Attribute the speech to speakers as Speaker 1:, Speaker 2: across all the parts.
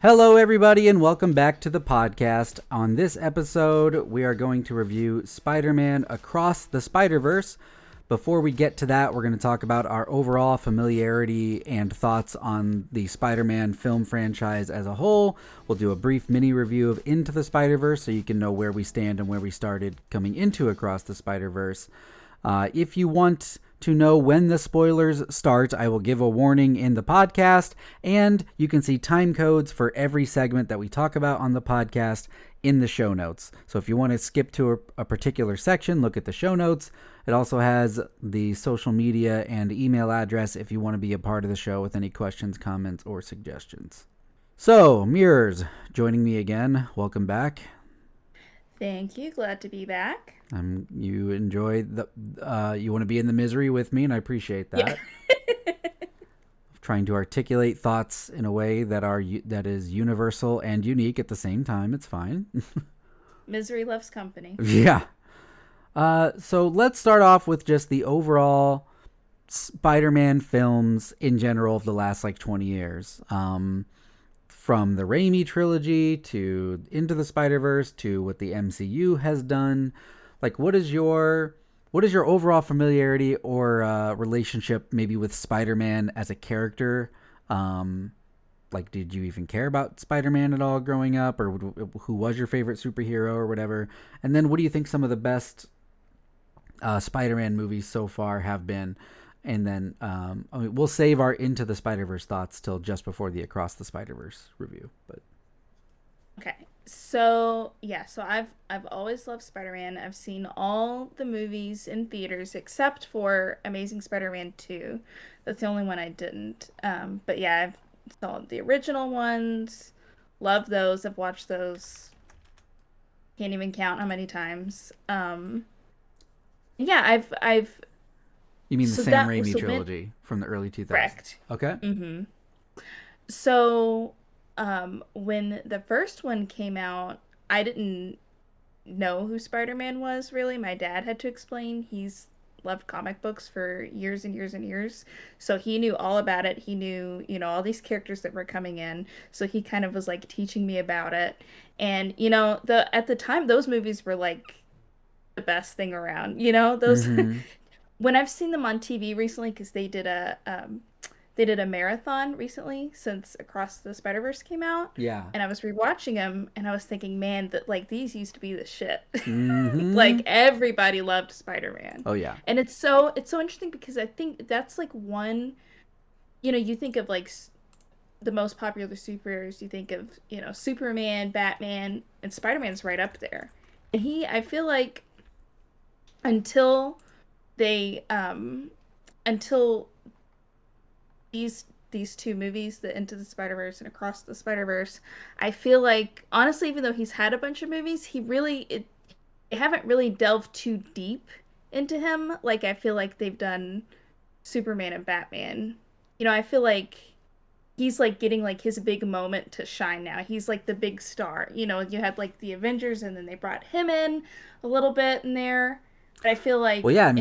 Speaker 1: Hello, everybody, and welcome back to the podcast. On this episode, we are going to review Spider-Man Across the Spider-Verse. Before we get to that, we're going to talk about our overall familiarity and thoughts on the Spider-Man film franchise as a whole. We'll do a brief mini review of Into the Spider-Verse so you can know where we stand and where we started coming into Across the Spider-Verse. If you want to know when the spoilers start, I will give a warning in the podcast, and you can see time codes for every segment that we talk about on the podcast in the show notes. So if you want to skip to a particular section, look at the show notes. It also has the social media and email address if you want to be a part of the show with any questions, comments, or suggestions. So, Mirrors, joining me again. Welcome back.
Speaker 2: Thank you. Glad to be back.
Speaker 1: You enjoy you want to be in the misery with me, and I appreciate that. Yeah. Trying to articulate thoughts in a way that is universal and unique at the same time. It's fine.
Speaker 2: Misery loves company.
Speaker 1: Yeah. So let's start off with just the overall Spider-Man films in general of the last 20 years. From the Raimi trilogy to Into the Spider-Verse to what the MCU has done. What is your overall familiarity or relationship maybe with Spider-Man as a character? Did you even care about Spider-Man at all growing up, or who was your favorite superhero or whatever? And then what do you think some of the best Spider-Man movies so far have been? And then we'll save our Into the Spider-Verse thoughts till just before the Across the Spider-Verse review. But
Speaker 2: okay, so I've always loved Spider-Man. I've seen all the movies in theaters except for Amazing Spider-Man 2. That's the only one I didn't. But yeah, I've saw the original ones. Love those. I've watched those. Can't even count how many times. Yeah, I've.
Speaker 1: You mean the Sam Raimi trilogy from the early 2000s?
Speaker 2: Correct.
Speaker 1: Okay.
Speaker 2: Mm-hmm. So, when the first one came out, I didn't know who Spider-Man was, really. My dad had to explain. He's loved comic books for years and years and years. So he knew all about it. He knew, all these characters that were coming in. So he kind of was teaching me about it. And, at the time, those movies were the best thing around, those.
Speaker 1: Mm-hmm.
Speaker 2: When I've seen them on TV recently, because they did a marathon recently since Across the Spider-Verse came out.
Speaker 1: Yeah.
Speaker 2: And I was rewatching them, and I was thinking, man, that these used to be the shit.
Speaker 1: Mm-hmm.
Speaker 2: Everybody loved Spider-Man.
Speaker 1: Oh yeah.
Speaker 2: And it's so interesting because I think that's one, you think of the most popular superheroes. You think of Superman, Batman, and Spider-Man's right up there. And I feel like until these two movies, the Into the Spider-Verse and Across the Spider-Verse, I feel like, honestly, even though he's had a bunch of movies, they haven't really delved too deep into him. I feel like they've done Superman and Batman. I feel like he's getting his big moment to shine now. He's the big star. You had the Avengers, and then they brought him in a little bit in there. I feel like...
Speaker 1: Well, yeah,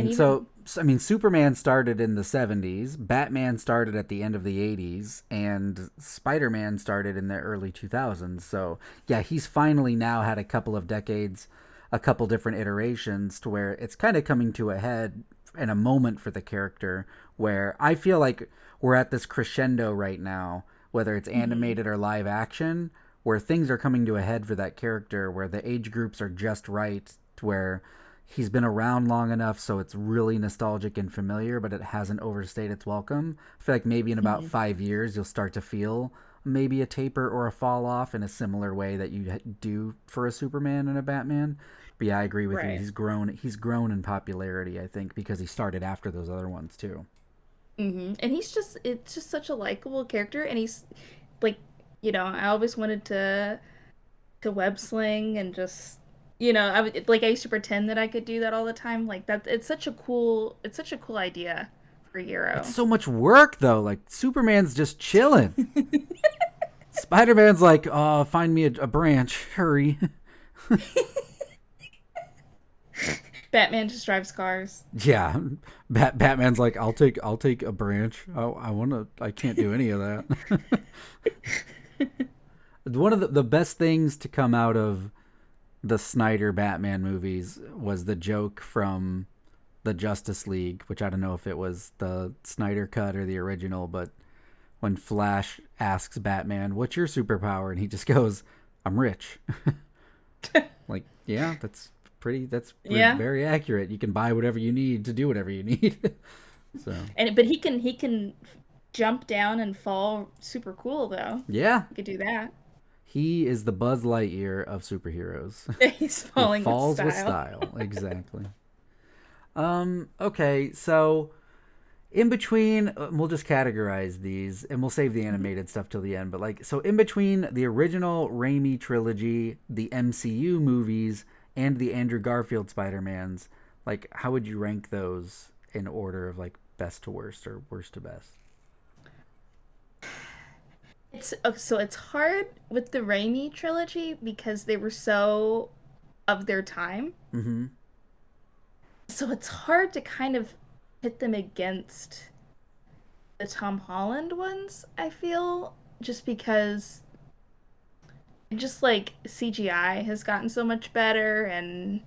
Speaker 1: Superman started in the 70s, Batman started at the end of the 80s, and Spider-Man started in the early 2000s. So, yeah, he's finally now had a couple of decades, a couple different iterations to where it's kind of coming to a head and a moment for the character where I feel like we're at this crescendo right now, whether it's animated or live action, where things are coming to a head for that character, where the age groups are just right, to where he's been around long enough so it's really nostalgic and familiar, but it hasn't overstayed its welcome. I feel like maybe in about 5 years you'll start to feel maybe a taper or a fall off in a similar way that you do for a Superman and a Batman. But yeah, I agree with you. He's grown in popularity, I think, because he started after those other ones too.
Speaker 2: Mm-hmm. And it's just such a likable character, and he's I always wanted to web sling and just I used to pretend that I could do that all the time. It's such a cool idea for a hero.
Speaker 1: It's so much work though. Superman's just chilling. Spider-Man's find me a branch, hurry.
Speaker 2: Batman just drives cars.
Speaker 1: Yeah, Batman's I'll take a branch. I can't do any of that. one of the best things to come out of the Snyder Batman movies was the joke from the Justice League, which I don't know if it was the Snyder cut or the original, but when Flash asks Batman, "What's your superpower?" and he just goes, "I'm rich." Like, yeah, that's very accurate. You can buy whatever you need to do whatever you need. So,
Speaker 2: but he can jump down and fall super cool though.
Speaker 1: Yeah.
Speaker 2: He could do that.
Speaker 1: He is the Buzz Lightyear of superheroes.
Speaker 2: He's falling
Speaker 1: falls
Speaker 2: with style.
Speaker 1: Exactly. Okay, so in between, we'll just categorize these, and we'll save the animated stuff till the end. But like, so in between the original Raimi trilogy, the MCU movies, and the Andrew Garfield Spider-Mans, like, how would you rank those in order of like best to worst or worst to best?
Speaker 2: It's hard with the Raimi trilogy because they were so of their time.
Speaker 1: Mm-hmm.
Speaker 2: So it's hard to kind of pit them against the Tom Holland ones, I feel, just because just like CGI has gotten so much better and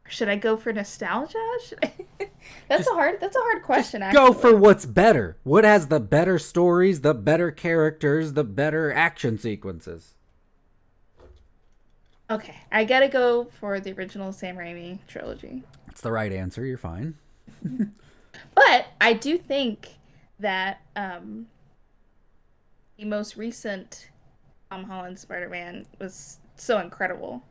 Speaker 2: should I go for nostalgia? That's a hard question actually.
Speaker 1: Go for what's better. What has the better stories, the better characters, the better action sequences?
Speaker 2: Okay, I gotta go for the original Sam Raimi trilogy.
Speaker 1: That's the right answer. You're fine.
Speaker 2: But I do think that the most recent Tom Holland Spider-Man was so incredible.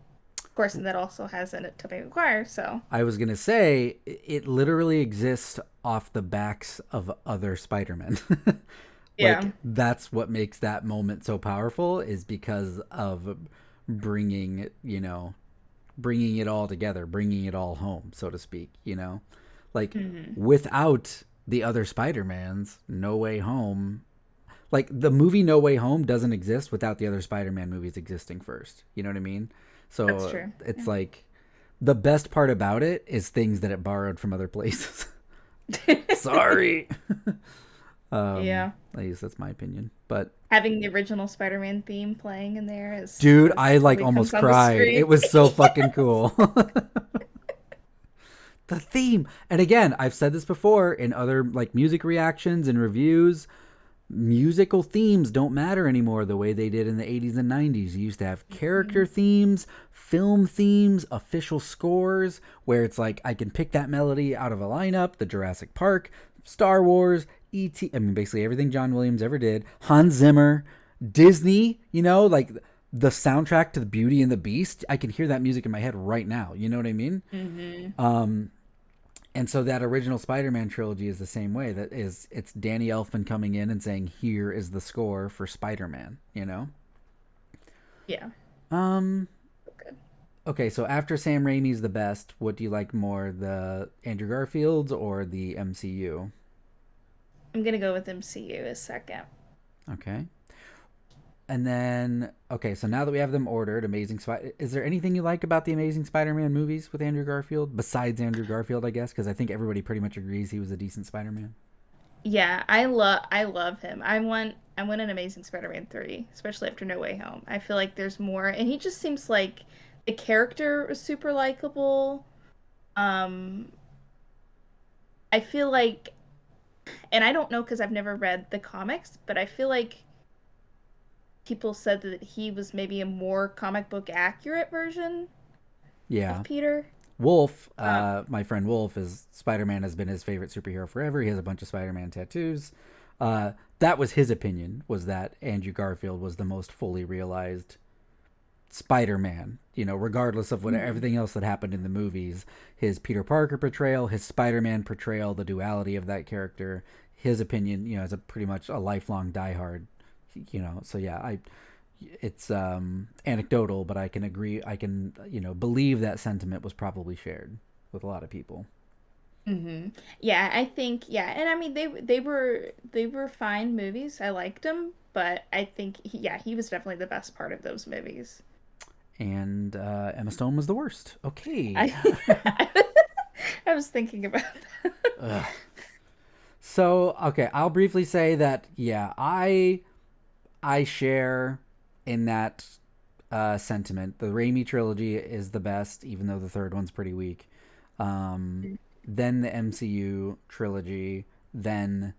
Speaker 2: Of course, and that also has in it Tobey Maguire, so...
Speaker 1: I was going to say, it literally exists off the backs of other Spider-Men.
Speaker 2: Yeah.
Speaker 1: That's what makes that moment so powerful, is because of bringing it all together, bringing it all home, so to speak, Like, without the other Spider-Mans, No Way Home... Like, the movie No Way Home doesn't exist without the other Spider-Man movies existing first. You know what I mean? So
Speaker 2: that's true.
Speaker 1: It's like the best part about it is things that it borrowed from other places. Sorry.
Speaker 2: Yeah.
Speaker 1: At least that's my opinion. But
Speaker 2: having the original Spider-Man theme playing in there is...
Speaker 1: Dude, I like almost cried. It was so fucking cool. The theme. And again, I've said this before in other like music reactions and reviews. Musical themes don't matter anymore the way they did in the 80s and 90s. You used to have character themes, film themes, official scores, where it's like I can pick that melody out of a lineup, the Jurassic Park, Star Wars, E.T., I mean basically everything John Williams ever did, Hans Zimmer, Disney, like the soundtrack to the Beauty and the Beast. I can hear that music in my head right now. You know what I mean? Mm-hmm. And so that original Spider-Man trilogy is the same way. It's Danny Elfman coming in and saying, "Here is the score for Spider-Man."
Speaker 2: Yeah.
Speaker 1: Okay. Okay, so after Sam Raimi's the best, what do you like more, the Andrew Garfield's or the MCU?
Speaker 2: I'm gonna go with MCU as second.
Speaker 1: Okay. And then, okay, so now that we have them ordered, is there anything you like about the Amazing Spider-Man movies with Andrew Garfield? Besides Andrew Garfield, I guess, because I think everybody pretty much agrees he was a decent Spider-Man.
Speaker 2: Yeah, I love him. I want an Amazing Spider-Man 3, especially after No Way Home. I feel like there's more, and he just seems like the character was super likable. I feel like, and I don't know because I've never read the comics, but I feel like people said that he was maybe a more comic book accurate version of Peter.
Speaker 1: Wolf, my friend Wolf, Spider-Man has been his favorite superhero forever. He has a bunch of Spider-Man tattoos. That was his opinion, was that Andrew Garfield was the most fully realized Spider-Man, regardless of everything else that happened in the movies. His Peter Parker portrayal, his Spider-Man portrayal, the duality of that character, his opinion, is a pretty much a lifelong diehard. So yeah, it's anecdotal, but I can agree. I can, believe that sentiment was probably shared with a lot of people.
Speaker 2: Mm-hmm. Yeah, I think, and I mean they were fine movies. I liked them, but I think he was definitely the best part of those movies.
Speaker 1: And Emma Stone was the worst. Okay.
Speaker 2: I was thinking about that.
Speaker 1: So, okay, I'll briefly say that, I I share in that sentiment. The Raimi trilogy is the best, even though the third one's pretty weak. Um, then the MCU trilogy, then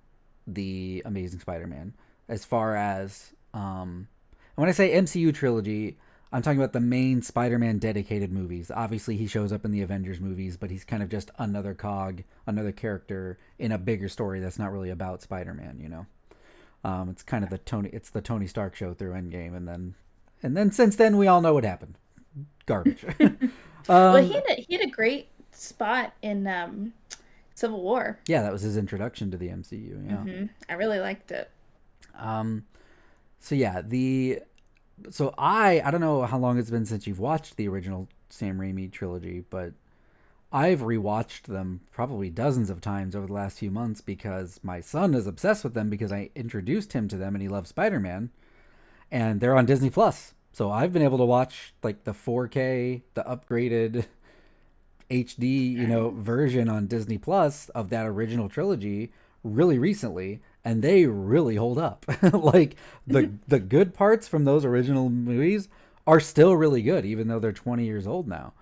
Speaker 1: the Amazing Spider-Man. As far as when I say MCU trilogy, I'm talking about the main Spider-Man dedicated movies. Obviously, he shows up in the Avengers movies, but he's kind of just another cog, another character in a bigger story that's not really about Spider-Man. It's kind of the Tony Stark show through Endgame, and then since then we all know what happened. Garbage.
Speaker 2: Well,
Speaker 1: um,
Speaker 2: he had a great spot in Civil War.
Speaker 1: yeah, that was his introduction to the MCU. Yeah.
Speaker 2: I really liked it.
Speaker 1: Um, so yeah, I don't know how long it's been since you've watched the original Sam Raimi trilogy, but I've rewatched them probably dozens of times over the last few months because my son is obsessed with them because I introduced him to them and he loves Spider-Man, and they're on Disney Plus. So I've been able to watch like the 4K, the upgraded HD, version on Disney Plus of that original trilogy really recently, and they really hold up. Like the good parts from those original movies are still really good, even though they're 20 years old now.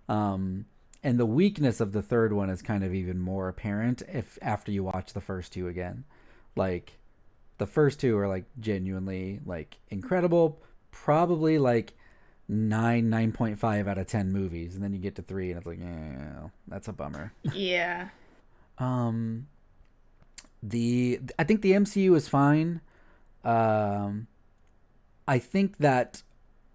Speaker 1: And the weakness of the third one is kind of even more apparent if after you watch the first two again. Like the first two are like genuinely like incredible, probably like 9.5 out of 10 movies, and then you get to 3 and it's like, that's a bummer.
Speaker 2: Yeah.
Speaker 1: um I think the MCU is fine. um I think that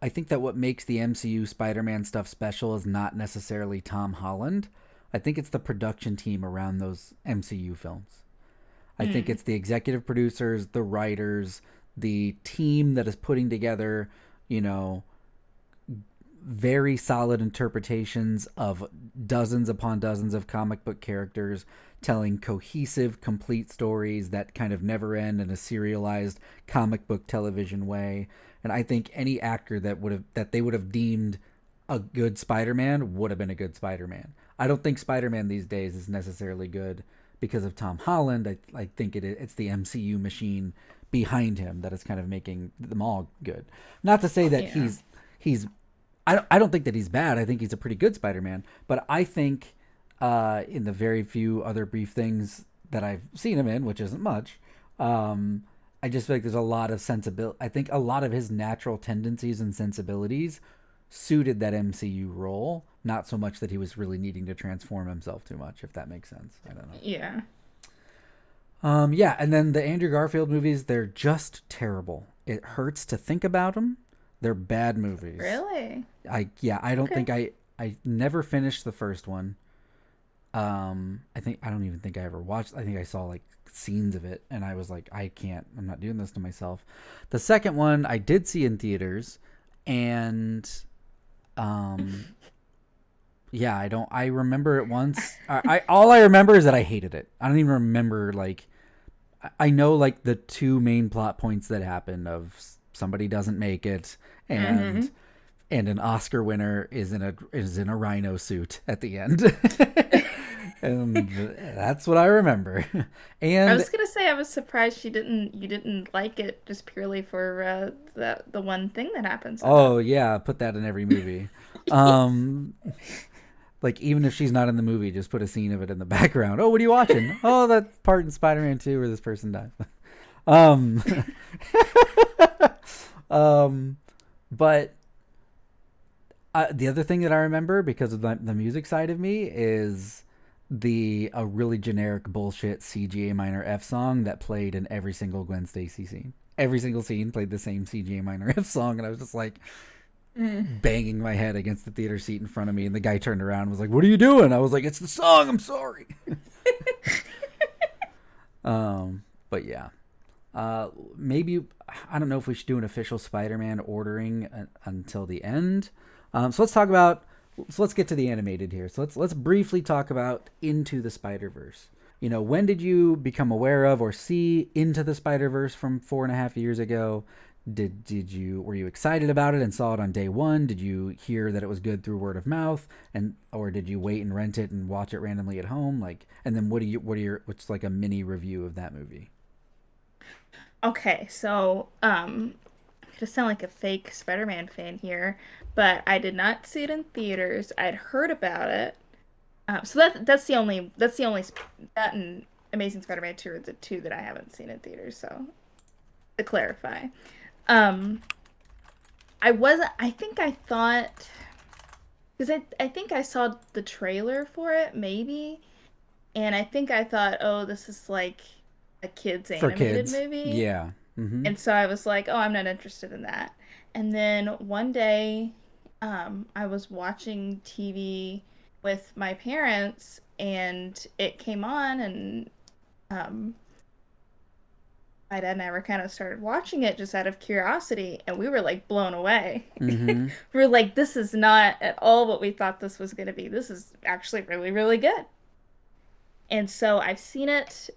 Speaker 1: what makes the MCU Spider-Man stuff special is not necessarily Tom Holland. I think it's the production team around those MCU films. I think it's the executive producers, the writers, the team that is putting together, you know, very solid interpretations of dozens upon dozens of comic book characters telling cohesive, complete stories that kind of never end in a serialized comic book television way. And I think any actor that they would have deemed a good Spider-Man would have been a good Spider-Man. I don't think Spider-Man these days is necessarily good because of Tom Holland. I think it's the MCU machine behind him that is kind of making them all good. Not to say that
Speaker 2: Yeah.
Speaker 1: he's I don't think that he's bad. I think he's a pretty good Spider-Man. But I think in the very few other brief things that I've seen him in, which isn't much, I just feel like there's a lot of sensibility. I think a lot of his natural tendencies and sensibilities suited that MCU role, not so much that he was really needing to transform himself too much, if that makes sense. I don't know.
Speaker 2: Yeah.
Speaker 1: Yeah, and then the Andrew Garfield movies, they're just terrible. It hurts to think about them. They're bad movies.
Speaker 2: Really?
Speaker 1: I don't think I never finished the first one. I don't even think I ever watched. I think I saw like scenes of it and I was like, I'm not doing this to myself. The second one I did see in theaters, and yeah, I remember it once. All I remember is that I hated it. I don't even remember like I know like the two main plot points that happen of somebody doesn't make it, and an Oscar winner is in a rhino suit at the end. And that's what I remember. And
Speaker 2: I was gonna say I was surprised you didn't like it just purely for the one thing that happens in it.
Speaker 1: oh yeah, put that in every movie. Um like even if she's not in the movie, just put a scene of it in the background. Oh, what are you watching? Oh, that part in Spider-Man 2 where this person dies. um but the other thing that I remember because of the music side of me is a really generic bullshit CGA minor F song that played in every single Gwen Stacy scene. Every single scene played the same CGA minor F song, and I was just like banging my head against the theater seat in front of me, and the guy turned around and was like, "What are you doing?" I was like, "It's the song. I'm sorry." But yeah. Maybe I don't know if we should do an official Spider-Man ordering until the end. So let's get to the animated here. So let's briefly talk about Into the Spider-Verse. When did you become aware of or see Into the Spider-Verse from 4.5 years ago? Were you excited about it and saw it on day one? Did you hear that it was good through word of mouth, or did you wait and rent it and watch it randomly at home? And then what's like a mini review of that movie?
Speaker 2: Okay, so just sound like a fake Spider-Man fan here, but I did not see it in theaters. I'd heard about it. So that's the only that and Amazing Spider-Man 2 are the two that I haven't seen in theaters. So to clarify, um, I think I thought because I think I saw the trailer for it maybe, and I think I thought, oh, this is like a kids
Speaker 1: For
Speaker 2: animated
Speaker 1: kids.
Speaker 2: movie.
Speaker 1: Yeah. Mm-hmm.
Speaker 2: And so I was like, oh, I'm not interested in that. And then one day, I was watching TV with my parents and it came on and um, my dad and I were kind of started watching it just out of curiosity and we were like blown away.
Speaker 1: Mm-hmm.
Speaker 2: We were like, this is not at all what we thought this was going to be. This is actually really, really good. And so I've seen it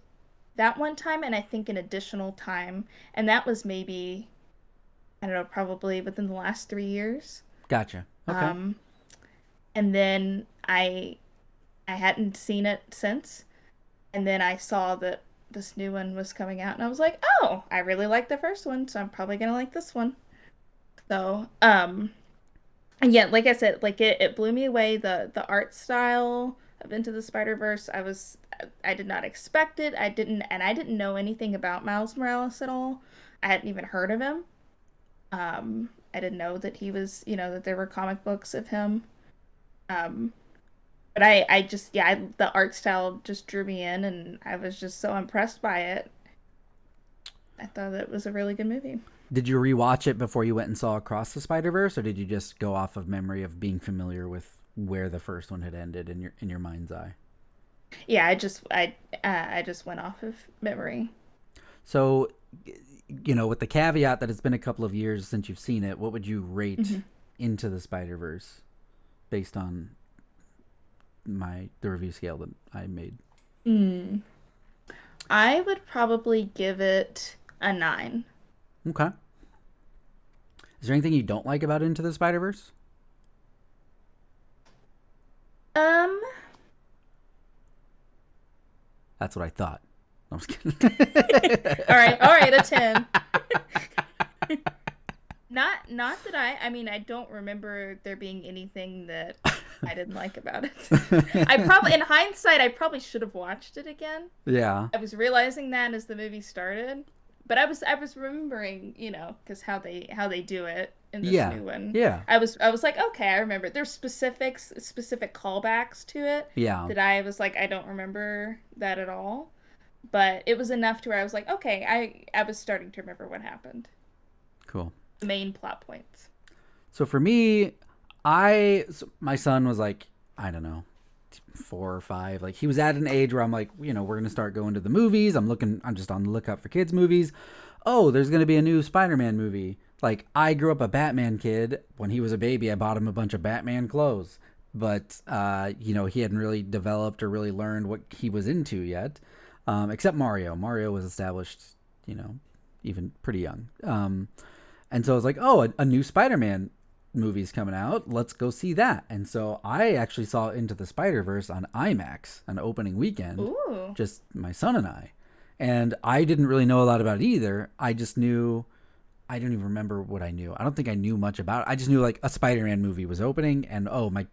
Speaker 2: that one time and I think an additional time. And that was maybe I don't know, probably within the last 3 years.
Speaker 1: Gotcha. Okay.
Speaker 2: Um, and then I hadn't seen it since. And then I saw that this new one was coming out, and I was like, oh, I really like the first one, so I'm probably gonna like this one. So, and yeah, like I said, like it blew me away. The art style of Into the Spider-Verse, I did not expect it. I didn't know anything about Miles Morales at all. I hadn't even heard of him. I didn't know that he was, that there were comic books of him. Um, but I just, yeah, the art style just drew me in, and I was just so impressed by it. I thought it was a really good movie.
Speaker 1: Did you rewatch it before you went and saw Across the Spider-Verse, or did you just go off of memory of being familiar with where the first one had ended in your mind's eye?
Speaker 2: Yeah, I just went off of memory.
Speaker 1: So, with the caveat that it's been a couple of years since you've seen it, what would you rate
Speaker 2: Hmm.
Speaker 1: Into the Spider-Verse based on the review scale that I made?
Speaker 2: Mm. I would probably give it a 9.
Speaker 1: Okay. Is there anything you don't like about Into the Spider-Verse?
Speaker 2: Um,
Speaker 1: That's what I thought. I was kidding.
Speaker 2: all right, a 10. Not that I mean I don't remember there being anything that I didn't like about it. I probably in hindsight I probably should have watched it again.
Speaker 1: Yeah.
Speaker 2: I was realizing that as the movie started, but I was remembering, cuz how they do it in this
Speaker 1: Yeah.
Speaker 2: new one.
Speaker 1: Yeah.
Speaker 2: I was like, okay, I remember. There's specific callbacks to it
Speaker 1: Yeah.
Speaker 2: that I was like I don't remember that at all. But it was enough to where I was like, okay, I was starting to remember what happened.
Speaker 1: Cool.
Speaker 2: The main plot points.
Speaker 1: So for me, my son was like, I don't know, 4 or 5. Like he was at an age where I'm like, we're gonna start going to the movies. I'm just on the lookout for kids movies. Oh, there's gonna be a new Spider-Man movie. Like I grew up a Batman kid. When he was a baby, I bought him a bunch of Batman clothes. But he hadn't really developed or really learned what he was into yet, except Mario. Mario was established, even pretty young. And so I was like, oh, a new Spider-Man movie's coming out. Let's go see that. And so I actually saw Into the Spider-Verse on IMAX on opening weekend,
Speaker 2: Ooh.
Speaker 1: just my son and I. And I didn't really know a lot about it either. I just knew, I don't even remember what I knew. I don't think I knew much about it. I just knew like a Spider-Man movie was opening and, oh, my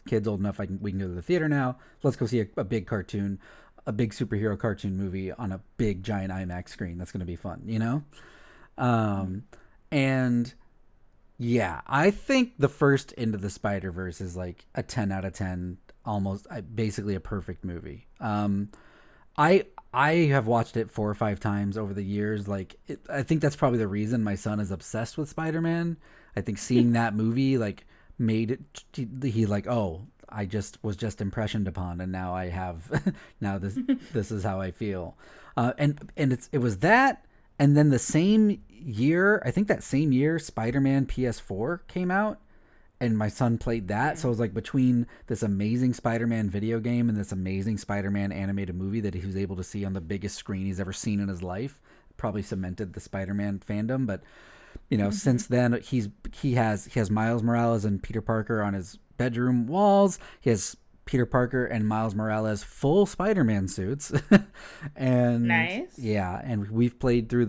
Speaker 1: kid's old enough, we can go to the theater now. Let's go see a big cartoon, a big superhero cartoon movie on a big giant IMAX screen. That's going to be fun. And yeah, I think the first Into the Spider-Verse is like a 10 out of 10, almost basically a perfect movie. I have watched it 4 or 5 times over the years. Like, I think that's probably the reason my son is obsessed with Spider-Man. I think seeing that movie like made it. He like, oh, I was just impressioned upon, and now I have. Now this is how I feel. And it was that, and then the same year, I think that same year, Spider-Man PS4 came out, and my son played that. So it was like between this amazing Spider-Man video game and this amazing Spider-Man animated movie that he was able to see on the biggest screen he's ever seen in his life. Probably cemented the Spider-Man fandom, but since then he has Miles Morales and Peter Parker on his bedroom walls. He has Peter Parker and Miles Morales full Spider-Man suits. And
Speaker 2: Nice.
Speaker 1: yeah, and we've played through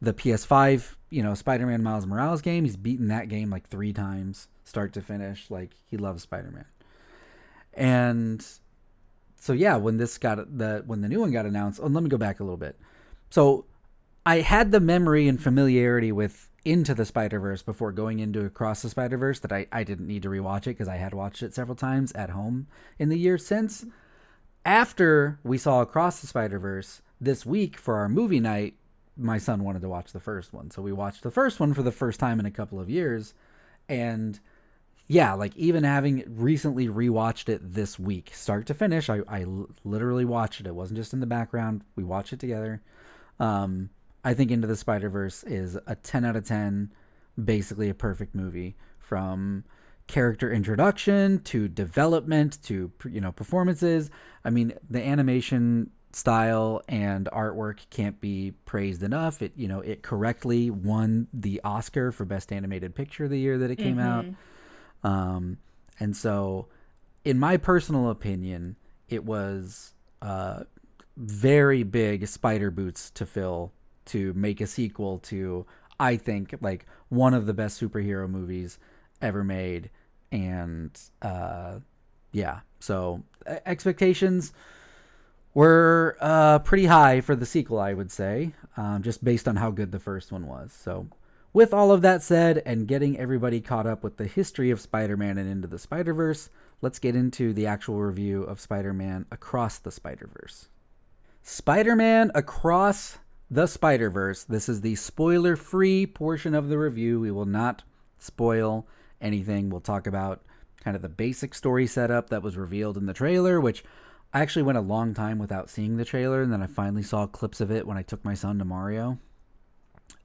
Speaker 1: the PS5, Spider-Man Miles Morales game. He's beaten that game like 3 times, start to finish. Like, he loves Spider-Man. And so yeah, when the new one got announced, let me go back a little bit. So I had the memory and familiarity with Into the Spider-Verse before going into Across the Spider-Verse that I didn't need to rewatch it because I had watched it several times at home in the years since. After we saw Across the Spider-Verse this week for our movie night, my son wanted to watch the first one. So we watched the first one for the first time in a couple of years. And yeah, like even having recently rewatched it this week, start to finish, I literally watched it. It wasn't just in the background. We watched it together. I think Into the Spider-Verse is a 10 out of 10, basically a perfect movie, from character introduction to development to, performances. I mean, the animation style and artwork can't be praised enough. It correctly won the Oscar for Best Animated Picture the year that it came out. And so, in my personal opinion, it was very big spider boots to fill to make a sequel to, I think, like one of the best superhero movies ever made. And yeah, so expectations were pretty high for the sequel, I would say, just based on how good the first one was. So with all of that said, and getting everybody caught up with the history of Spider-Man and Into the Spider-Verse, let's get into the actual review of Spider-Man Across the Spider-Verse. Spider-Man Across the Spider-Verse. This is the spoiler-free portion of the review. We will not spoil anything. We'll talk about kind of the basic story setup that was revealed in the trailer, which I actually went a long time without seeing the trailer, and then I finally saw clips of it when I took my son to Mario.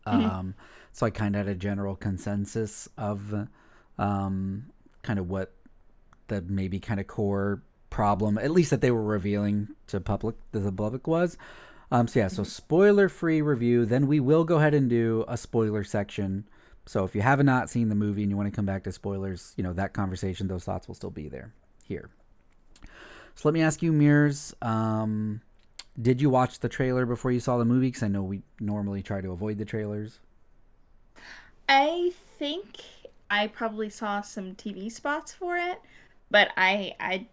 Speaker 1: So I kind of had a general consensus of kind of what the maybe kind of core problem, at least that they were revealing to the public was. So spoiler-free review. Then we will go ahead and do a spoiler section. So if you have not seen the movie and you want to come back to spoilers, that conversation, those thoughts will still be there here. So let me ask you, Mirrors, did you watch the trailer before you saw the movie? Because I know we normally try to avoid the trailers.
Speaker 2: I think I probably saw some TV spots for it, but I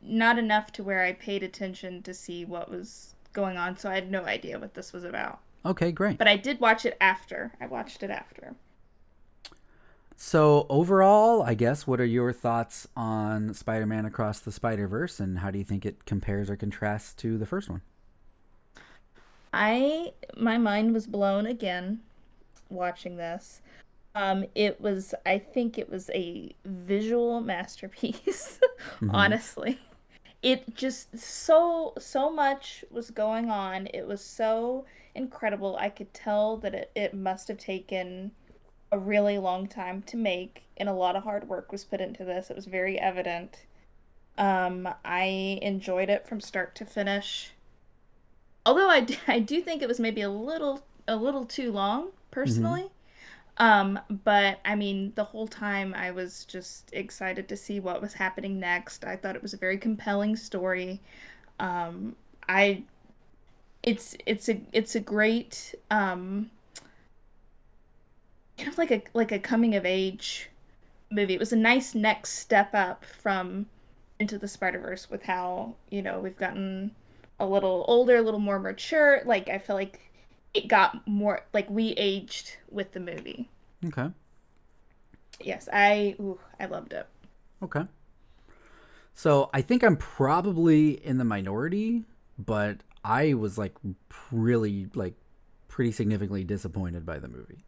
Speaker 2: not enough to where I paid attention to see what was going on, so I had no idea what this was about.
Speaker 1: Okay, great.
Speaker 2: But I did watch it after. I watched it after.
Speaker 1: So overall, I guess, what are your thoughts on Spider-Man Across the Spider-Verse, and how do you think it compares or contrasts to the first one?
Speaker 2: My mind was blown again watching this. I think it was a visual masterpiece, honestly. It just so much was going on. It was so incredible. I could tell that it must have taken a really long time to make, and a lot of hard work was put into this. It was very evident. I enjoyed it from start to finish. Although I do think it was maybe a little too long, personally. But I mean, the whole time I was just excited to see what was happening next. I thought it was a very compelling story. I it's a great kind of like a coming of age movie. It was a nice next step up from Into the Spider-Verse with how, we've gotten a little older, a little more mature. Like, I feel like it got more, like, we aged with the movie.
Speaker 1: Okay.
Speaker 2: Yes, I loved it.
Speaker 1: Okay. So I think I'm probably in the minority, but I was like really like pretty significantly disappointed by the movie.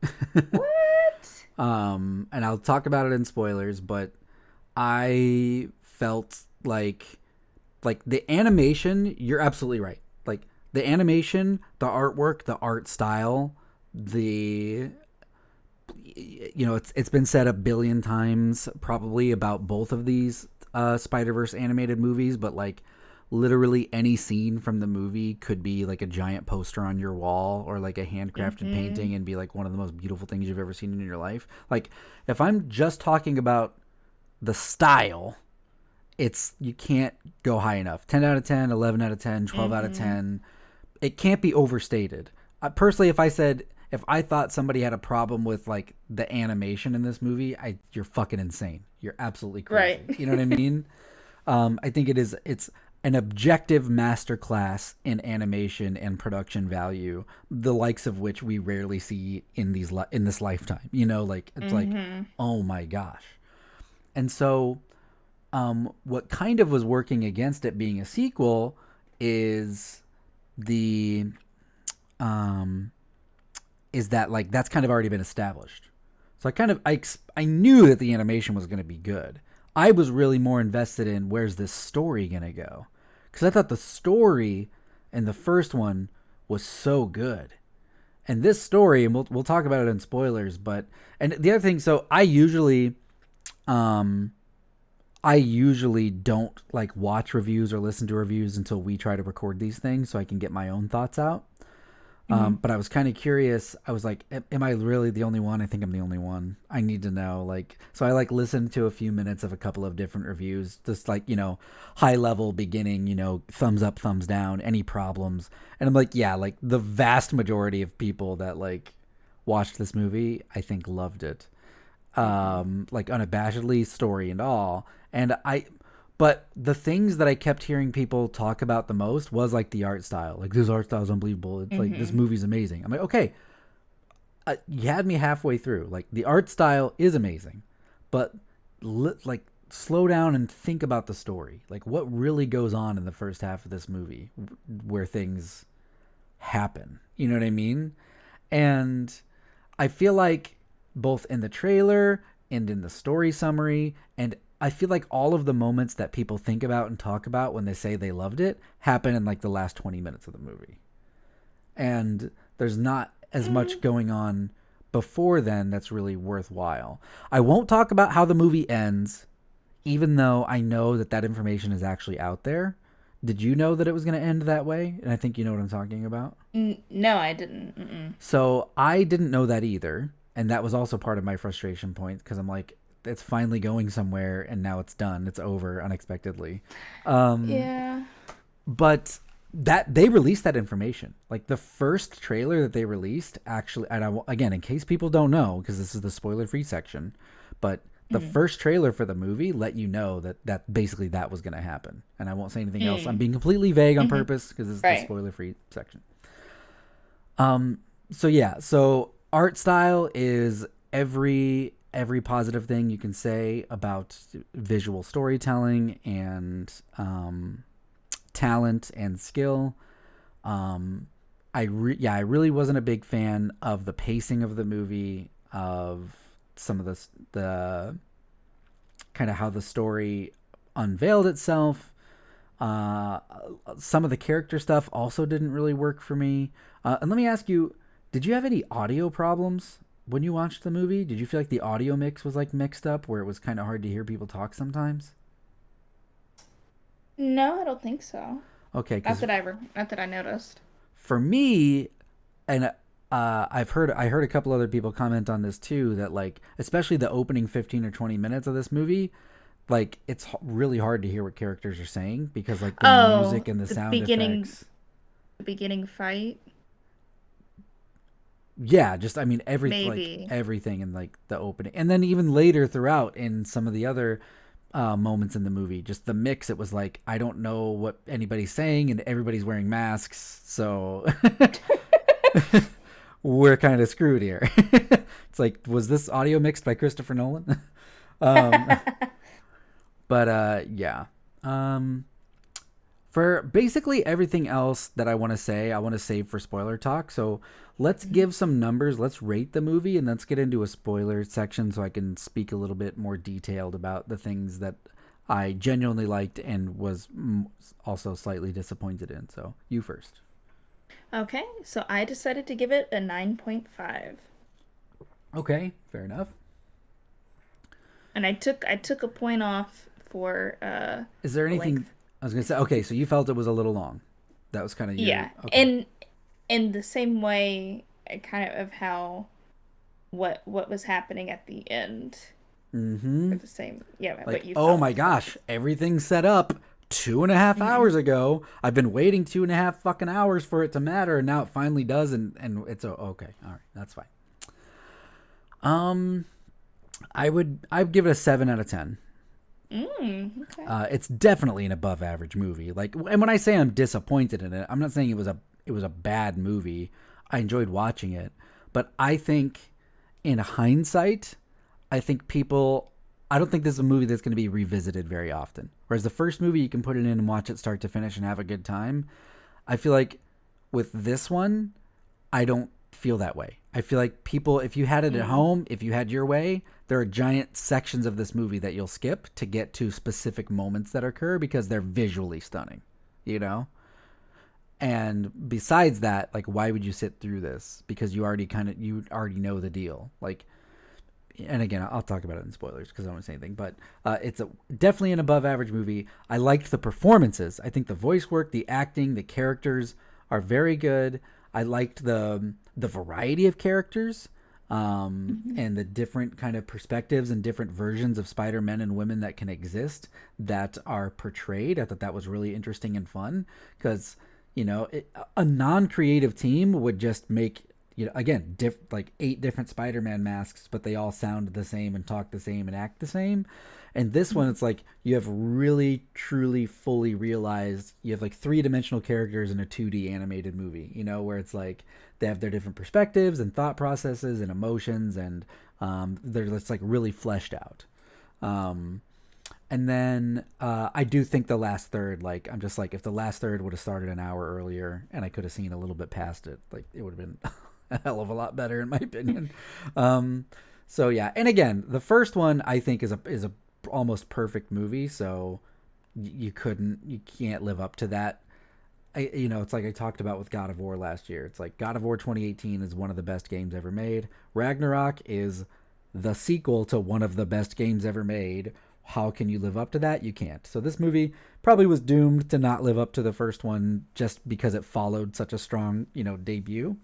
Speaker 2: What?
Speaker 1: And I'll talk about it in spoilers, but I felt like the animation, you're absolutely right. Like the animation, the artwork, the art style, it's been said a billion times probably about both of these Spider-Verse animated movies, but like literally any scene from the movie could be like a giant poster on your wall or like a handcrafted painting and be like one of the most beautiful things you've ever seen in your life. Like if I'm just talking about the style, you can't go high enough. 10 out of 10, 11 out of 10, 12 out of 10. It can't be overstated. Personally, if if I thought somebody had a problem with like the animation in this movie, you're fucking insane. You're absolutely crazy.
Speaker 2: Right.
Speaker 1: You know what I mean? I think it's an objective masterclass in animation and production value, the likes of which we rarely see in in this lifetime. You know, like it's like, oh my gosh. And so, what kind of was working against it being a sequel is the is that like that's kind of already been established. So I knew that the animation was going to be good. I was really more invested in where's this story going to go, because I thought the story in the first one was so good. And this story, and we'll talk about it in spoilers, but and the other thing, so I usually don't like watch reviews or listen to reviews until we try to record these things so I can get my own thoughts out. But I was kind of curious. I was like, am I really the only one? I think I'm the only one. I need to know. Like, so I like listened to a few minutes of a couple of different reviews, just like, high level beginning, thumbs up, thumbs down, any problems. And I'm like, yeah, like the vast majority of people that like watched this movie, I think loved it. Like unabashedly, story and all. But the things that I kept hearing people talk about the most was like the art style. Like, this art style is unbelievable. It's like, this movie's amazing. I'm like, okay, you had me halfway through. Like, the art style is amazing, but like slow down and think about the story. Like, what really goes on in the first half of this movie where things happen. You know what I mean? And I feel like both in the trailer and in the story summary, and I feel like all of the moments that people think about and talk about when they say they loved it happen in like the last 20 minutes of the movie. And there's not as much going on before then that's really worthwhile. I won't talk about how the movie ends, even though I know that information is actually out there. Did you know that it was going to end that way? And I think you know what I'm talking about.
Speaker 2: No, I didn't.
Speaker 1: So I didn't know that either. And that was also part of my frustration point, because I'm like, it's finally going somewhere and now it's done. It's over unexpectedly.
Speaker 2: Yeah.
Speaker 1: But that they released that information. Like the first trailer that they released actually, and again, in case people don't know, because this is the spoiler-free section, but the first trailer for the movie let you know that basically that was going to happen. And I won't say anything else. I'm being completely vague on purpose because this is the spoiler-free section. So yeah, so art style is every positive thing you can say about visual storytelling and talent and skill. I really wasn't a big fan of the pacing of the movie, of some of the kind of how the story unveiled itself. Some of the character stuff also didn't really work for me. And let me ask you, did you have any audio problems when you watched the movie? Did you feel like the audio mix was like mixed up, where it was kind of hard to hear people talk sometimes?
Speaker 2: No, I don't think so.
Speaker 1: Okay,
Speaker 2: Not
Speaker 1: because
Speaker 2: that I noticed.
Speaker 1: for me, and I heard a couple other people comment on this too, that like especially the opening 15 or 20 minutes of this movie, like it's really hard to hear what characters are saying, because like the music and the sound effects.
Speaker 2: The beginning fight.
Speaker 1: Yeah, just I mean
Speaker 2: Maybe.
Speaker 1: like everything in like the opening, and then even later throughout in some of the other moments in the movie, just the mix. It was like I don't know what anybody's saying, and everybody's wearing masks, so we're kind of screwed here. It's like, was this audio mixed by Christopher Nolan? But yeah. For basically everything else that I want to say, I want to save for spoiler talk. So let's give some numbers. Let's rate the movie, and let's get into a spoiler section so I can speak a little bit more detailed about the things that I genuinely liked and was also slightly disappointed in. So you first.
Speaker 2: Okay, so I decided to give it a 9.5.
Speaker 1: Okay, fair enough.
Speaker 2: And I took a point off for
Speaker 1: Is there anything
Speaker 2: length.
Speaker 1: I was gonna say? Okay, so you felt it was a little long. That was kind of
Speaker 2: Yeah,
Speaker 1: okay.
Speaker 2: and in the same way, kind of how what was happening at the end.
Speaker 1: Mm-hmm.
Speaker 2: For the same, yeah,
Speaker 1: Like,
Speaker 2: what you
Speaker 1: oh
Speaker 2: felt.
Speaker 1: my gosh, everything's set up 2.5 hours ago. I've been waiting 2.5 fucking hours for it to matter, and now it finally does, and it's okay. All right, that's fine. I'd give it a 7 out of 10.
Speaker 2: Okay.
Speaker 1: It's definitely an above average movie. Like, and when I say I'm disappointed in it, I'm not saying it was a bad movie. I enjoyed watching it, but I think in hindsight, I don't think this is a movie that's going to be revisited very often. Whereas the first movie, you can put it in and watch it start to finish and have a good time. I feel like with this one, I don't feel that way. I feel like people, if you had it at home, if you had your way, there are giant sections of this movie that you'll skip to get to specific moments that occur because they're visually stunning, you know? And besides that, like, why would you sit through this? Because you already know the deal. Like, and again, I'll talk about it in spoilers because I don't want to say anything, but it's definitely an above average movie. I liked the performances. I think the voice work, the acting, the characters are very good. I liked the variety of characters and the different kind of perspectives and different versions of Spider-Men and women that can exist that are portrayed. I thought that was really interesting and fun because, you know, a non-creative team would just make, you know, again, like 8 different Spider-Man masks, but they all sound the same and talk the same and act the same. And this one, it's like you have really, truly, fully realized you have like 3-dimensional characters in a 2D animated movie, you know, where it's like they have their different perspectives and thought processes and emotions, and they're just like really fleshed out. And then I do think the last third, like, I'm just like, if the last third would have started an hour earlier and I could have seen a little bit past it, like, it would have been a hell of a lot better in my opinion. So yeah, and again, the first one I think is a almost perfect movie, so you can't live up to that. It's like I talked about with God of War last year. It's like God of War 2018 is one of the best games ever made. Ragnarok is the sequel to one of the best games ever made. How can you live up to that? You can't. So this movie probably was doomed to not live up to the first one just because it followed such a strong, debut.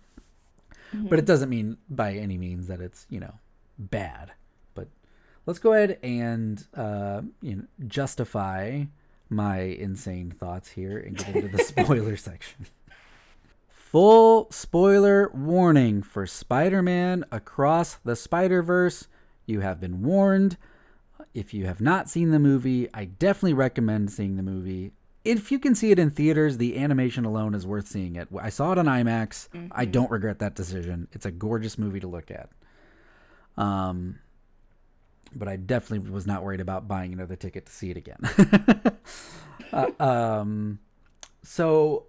Speaker 1: But it doesn't mean by any means that it's, bad. But let's go ahead and justify my insane thoughts here and get into the spoiler section. Full spoiler warning for Spider-Man Across the Spider-Verse. You have been warned. If you have not seen the movie, I definitely recommend seeing the movie. If you can see it in theaters, the animation alone is worth seeing it. I saw it on IMAX. I don't regret that decision. It's a gorgeous movie to look at. But I definitely was not worried about buying another ticket to see it again. So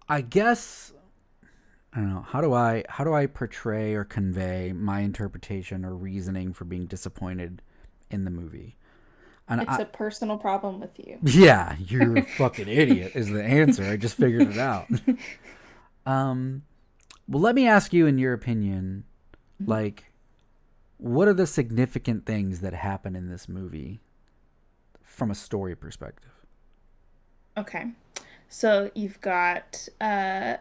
Speaker 1: I guess, I don't know, how do I portray or convey my interpretation or reasoning for being disappointed in the movie? And
Speaker 2: it's a personal problem with you.
Speaker 1: Yeah, you're a fucking idiot is the answer. I just figured it out. Well, let me ask you, in your opinion, like, what are the significant things that happen in this movie from a story perspective?
Speaker 2: Okay. So you've got Gwen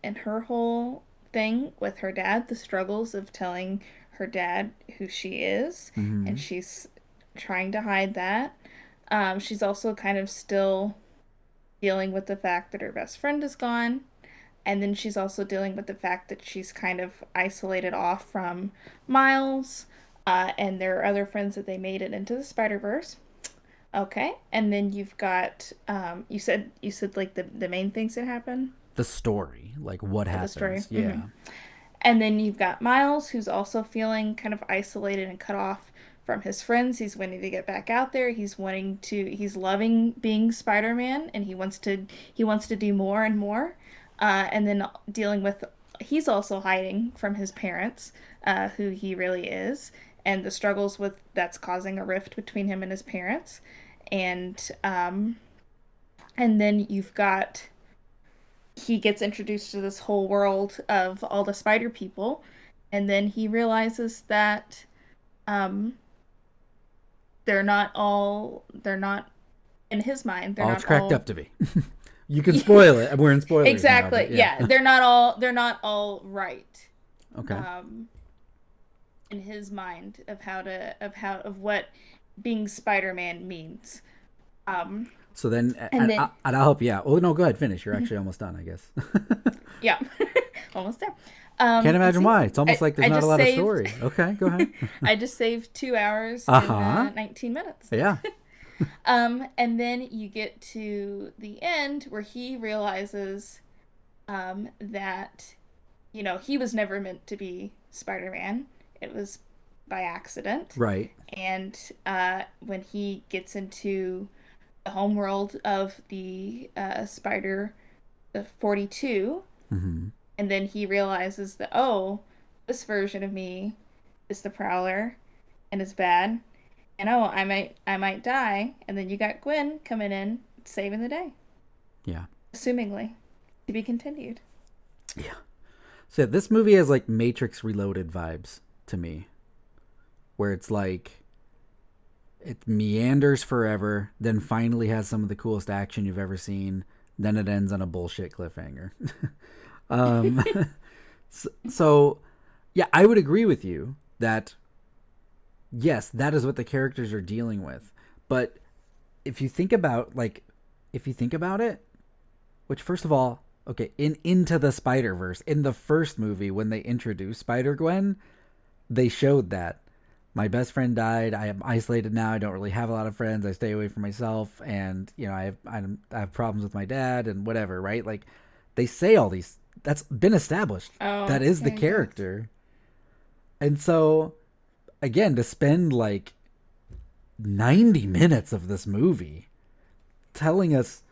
Speaker 2: and her whole thing with her dad, the struggles of telling her dad who she is, and she's trying to hide that. She's also kind of still dealing with the fact that her best friend is gone, and then she's also dealing with the fact that she's kind of isolated off from Miles, and there are other friends that they made it into the Spider-Verse. Okay, and then you've got you said like the main things that happen.
Speaker 1: The story, like what happens. The story. Yeah.
Speaker 2: And then you've got Miles, who's also feeling kind of isolated and cut off from his friends. He's wanting to get back out there. He's loving being Spider-Man, and he wants to do more and more. And then he's also hiding from his parents, who he really is, and the struggles that's causing a rift between him and his parents. And then you've got, he gets introduced to this whole world of all the spider people, and then he realizes that they're not in his mind, they're all
Speaker 1: it's cracked up to be. You can spoil it. We're in spoilers
Speaker 2: exactly
Speaker 1: now,
Speaker 2: yeah. They're not all right.
Speaker 1: Okay.
Speaker 2: In his mind of what being Spider-Man means. Um,
Speaker 1: So then,
Speaker 2: and then
Speaker 1: and I'll help you out. Oh no, go ahead, finish. You're actually almost done, I guess.
Speaker 2: yeah, almost there.
Speaker 1: Can't
Speaker 2: And
Speaker 1: imagine
Speaker 2: see,
Speaker 1: why. It's almost like there's
Speaker 2: I
Speaker 1: not a
Speaker 2: just
Speaker 1: lot of
Speaker 2: saved.
Speaker 1: story. Okay, go ahead.
Speaker 2: I just saved 2 hours
Speaker 1: Uh
Speaker 2: in
Speaker 1: huh.
Speaker 2: 19 minutes.
Speaker 1: Yeah.
Speaker 2: And then you get to the end where he realizes that, he was never meant to be Spider-Man. It was by accident.
Speaker 1: Right.
Speaker 2: And when he gets into the homeworld of the Spider the 42,
Speaker 1: Mm-hmm.
Speaker 2: and then he realizes that, oh, this version of me is the Prowler and is bad, and oh, I might die, and then you got Gwen coming in saving the day,
Speaker 1: Yeah.
Speaker 2: assumingly, to be continued.
Speaker 1: Yeah. So this movie has like Matrix Reloaded vibes to me, where it's like it meanders forever, then finally has some of the coolest action you've ever seen, then it ends on a bullshit cliffhanger. um, so, yeah, I would agree with you that yes, that is what the characters are dealing with. But if you think about it, which first of all, okay, in Into the Spider-Verse, in the first movie when they introduced Spider-Gwen, they showed that my best friend died. I am isolated now. I don't really have a lot of friends. I stay away from myself, and I have problems with my dad and whatever. Right? Like they say all these. That's been established. That
Speaker 2: Oh,
Speaker 1: is the
Speaker 2: yeah, yeah.
Speaker 1: character, and so again, to spend like 90 minutes of this movie telling us,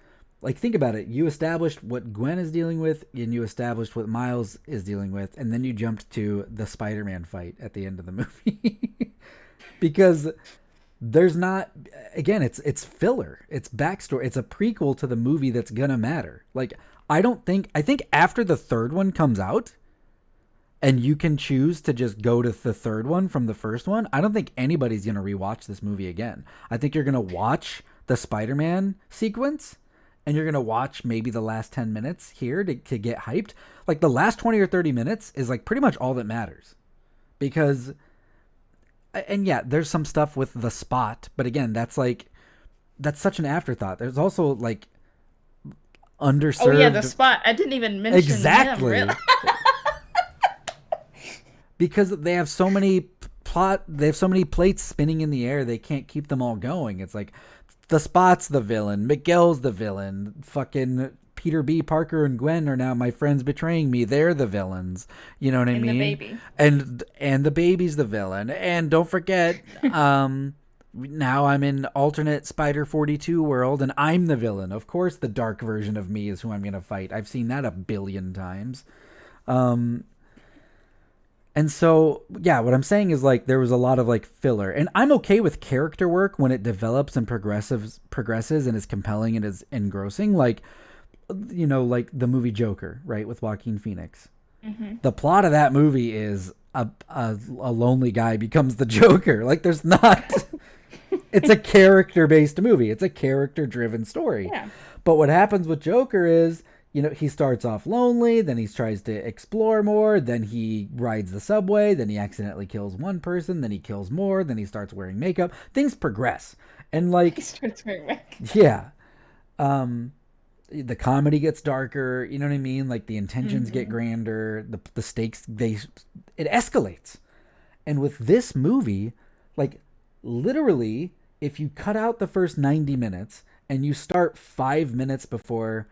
Speaker 1: like, think about it. You established what Gwen is dealing with, and you established what Miles is dealing with, and then you jumped to the Spider-Man fight at the end of the movie. Because there's not, again, it's filler. It's backstory. It's a prequel to the movie that's gonna matter. Like, I think after the third one comes out, and you can choose to just go to the third one from the first one, I don't think anybody's going to rewatch this movie again. I think you're going to watch the Spider-Man sequence, and you're going to watch maybe the last 10 minutes here to get hyped. Like the last 20 or 30 minutes is like pretty much all that matters. Because, and yeah, there's some stuff with the Spot, but again, that's such an afterthought. There's also like
Speaker 2: Oh yeah, the
Speaker 1: underserved.
Speaker 2: Spot. I didn't even mention him,
Speaker 1: Exactly.
Speaker 2: really.
Speaker 1: Because they have so many plates spinning in the air, they can't keep them all going. It's like the Spot's the villain, Miguel's the villain, fucking Peter B. Parker and Gwen are now my friends betraying me. They're the villains. You know what I
Speaker 2: And the
Speaker 1: mean?
Speaker 2: baby.
Speaker 1: And the baby's the villain. And don't forget, now I'm in alternate Spider 42 world, and I'm the villain. Of course, the dark version of me is who I'm gonna fight. I've seen that a billion times. And so, yeah, what I'm saying is like there was a lot of like filler, and I'm okay with character work when it develops and progresses and is compelling and is engrossing. Like, like the movie Joker, right, with Joaquin Phoenix.
Speaker 2: Mm-hmm.
Speaker 1: The plot of that movie is a lonely guy becomes the Joker. Like, there's not. It's a character based movie. It's a character driven story.
Speaker 2: Yeah.
Speaker 1: But what happens with Joker is, he starts off lonely, then he tries to explore more, then he rides the subway, then he accidentally kills one person, then he kills more, then he starts wearing makeup. Things progress. And like,
Speaker 2: He starts wearing makeup.
Speaker 1: yeah. The comedy gets darker, you know what I mean? Like the intentions get
Speaker 2: Mm-hmm.
Speaker 1: grander, the stakes it escalates. And with this movie, like literally, if you cut out the first 90 minutes and you start 5 minutes before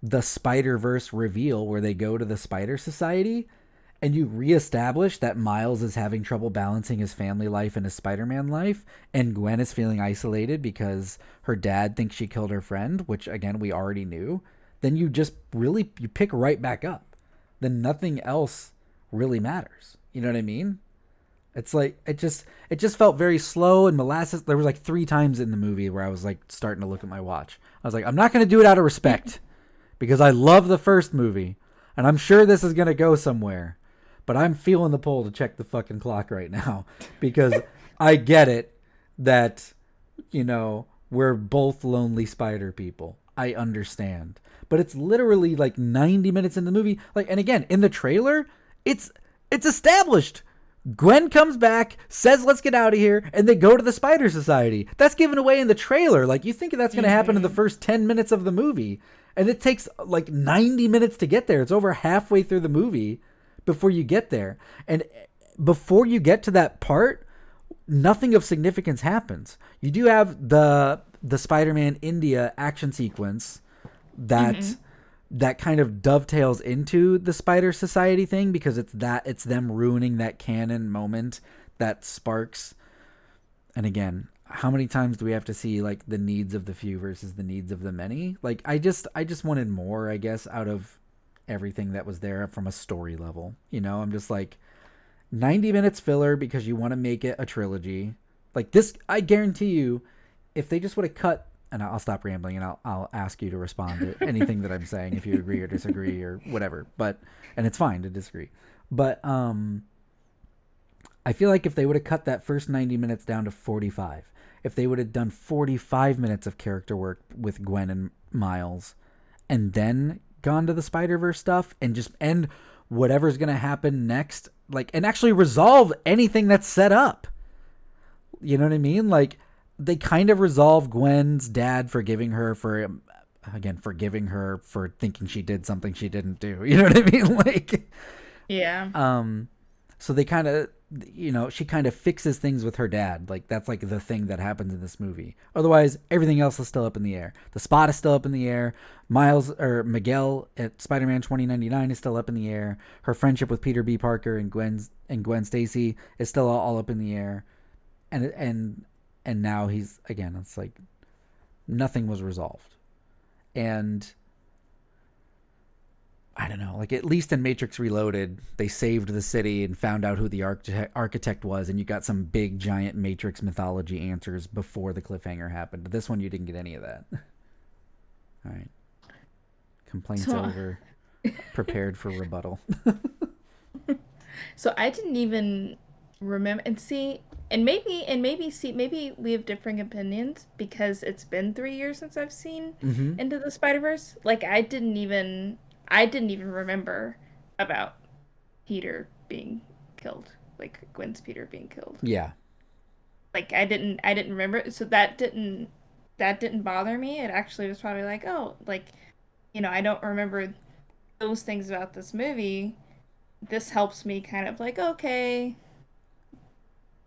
Speaker 1: the Spider-Verse reveal where they go to the Spider Society and you reestablish that Miles is having trouble balancing his family life and his Spider-Man life, and Gwen is feeling isolated because her dad thinks she killed her friend, which again we already knew, then you pick right back up. Then nothing else really matters. You know what I mean? It's like it just felt very slow and molasses. There was like 3 times in the movie where I was like starting to look at my watch. I was like, I'm not going to do it out of respect because I love the first movie and I'm sure this is going to go somewhere. But I'm feeling the pull to check the fucking clock right now because I get it that, we're both lonely spider people. I understand. But it's literally like 90 minutes in the movie. Like, and again, in the trailer, it's established Gwen comes back, says, let's get out of here, and they go to the Spider Society. That's given away in the trailer. Like, you think that's going to happen in the first 10 minutes of the movie. And it takes, like, 90 minutes to get there. It's over halfway through the movie before you get there. And before you get to that part, nothing of significance happens. You do have the Spider-Man India action sequence that kind of dovetails into the Spider Society thing, because it's them ruining that canon moment that sparks. And again, how many times do we have to see like the needs of the few versus the needs of the many? Like I just wanted more, I guess, out of everything that was there from a story level. You know, I'm just like 90 minutes filler because you want to make it a trilogy. Like this, I guarantee you, if they just would have cut, and I'll stop rambling and I'll ask you to respond to anything that I'm saying if you agree or disagree or whatever. But, and it's fine to disagree. But I feel like if they would have cut that first 90 minutes down to 45, if they would have done 45 minutes of character work with Gwen and Miles, and then gone to the Spider-Verse stuff and just end whatever's going to happen next, like, and actually resolve anything that's set up. You know what I mean? Like, they kind of resolve Gwen's dad forgiving her for thinking she did something she didn't do. You know what I mean? Like,
Speaker 2: yeah.
Speaker 1: So they kind of, you know, she kind of fixes things with her dad. Like, that's like the thing that happens in this movie. Otherwise, everything else is still up in the air. The Spot is still up in the air. Miguel at Spider-Man 2099 is still up in the air. Her friendship with Peter B. Parker and Gwen Stacy is still all up in the air. And now he's, again, it's like nothing was resolved. And I don't know, like at least in Matrix Reloaded, they saved the city and found out who the architect was, and you got some big giant Matrix mythology answers before the cliffhanger happened. But this one, you didn't get any of that. All right. Complaints over. Prepared for rebuttal.
Speaker 2: So I didn't even remember, and maybe we have differing opinions because it's been 3 years since I've seen Into the Spider-Verse. Like I didn't even remember about Peter being killed, like Gwen's Peter being killed.
Speaker 1: Yeah.
Speaker 2: Like I didn't remember, so that didn't bother me. It actually was probably like, oh, like, you know, I don't remember those things about this movie. This helps me kind of like, okay,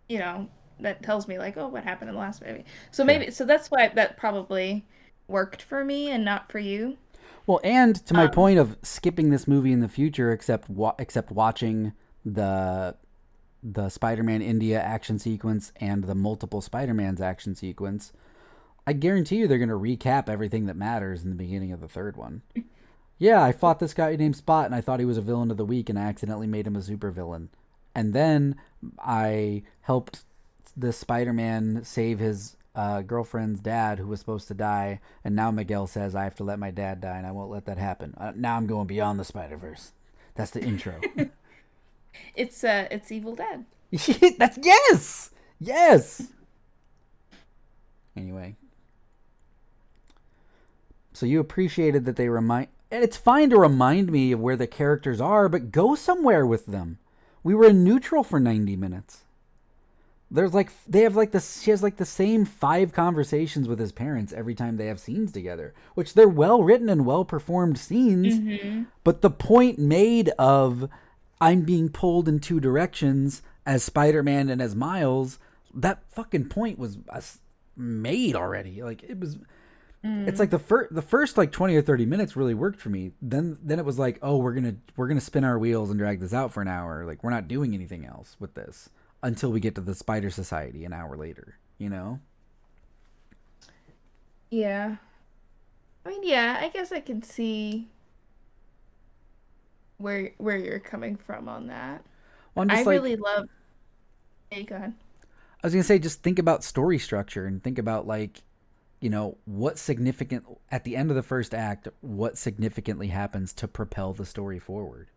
Speaker 2: you know, that tells me like, oh, what happened in the last movie. So maybe, so that's why that probably worked for me and not for you.
Speaker 1: Well, and to my point of skipping this movie in the future, except watching the Spider-Man India action sequence and the multiple Spider-Mans action sequence, I guarantee you they're going to recap everything that matters in the beginning of the third one. Yeah, I fought this guy named Spot, and I thought he was a villain of the week, and I accidentally made him a supervillain. And then I helped the Spider-Man save his girlfriend's dad, who was supposed to die, and now Miguel says I have to let my dad die, and I won't let that happen. Now I'm going beyond the Spider-Verse. That's the intro.
Speaker 2: It's Evil Dead.
Speaker 1: That's yes. Anyway, so you appreciated that they remind, and it's fine to remind me of where the characters are, but go somewhere with them. We were in neutral for 90 minutes. There's like, she has like the same 5 conversations with his parents every time they have scenes together, which they're well written and well performed scenes. But the point made of I'm being pulled in 2 directions as Spider-Man and as Miles, that fucking point was made already. Like it was, it's like the first like 20 or 30 minutes really worked for me. Then it was like, oh, we're gonna spin our wheels and drag this out for an hour. Like we're not doing anything else with this until we get to the Spider Society an hour later, you know?
Speaker 2: Yeah. I mean, yeah, I guess I can see where you're coming from on that.
Speaker 1: Well,
Speaker 2: I really love. Hey, go ahead.
Speaker 1: I was gonna say, just think about story structure and think about like, you know, what significant at the end of the first act, what significantly happens to propel the story forward.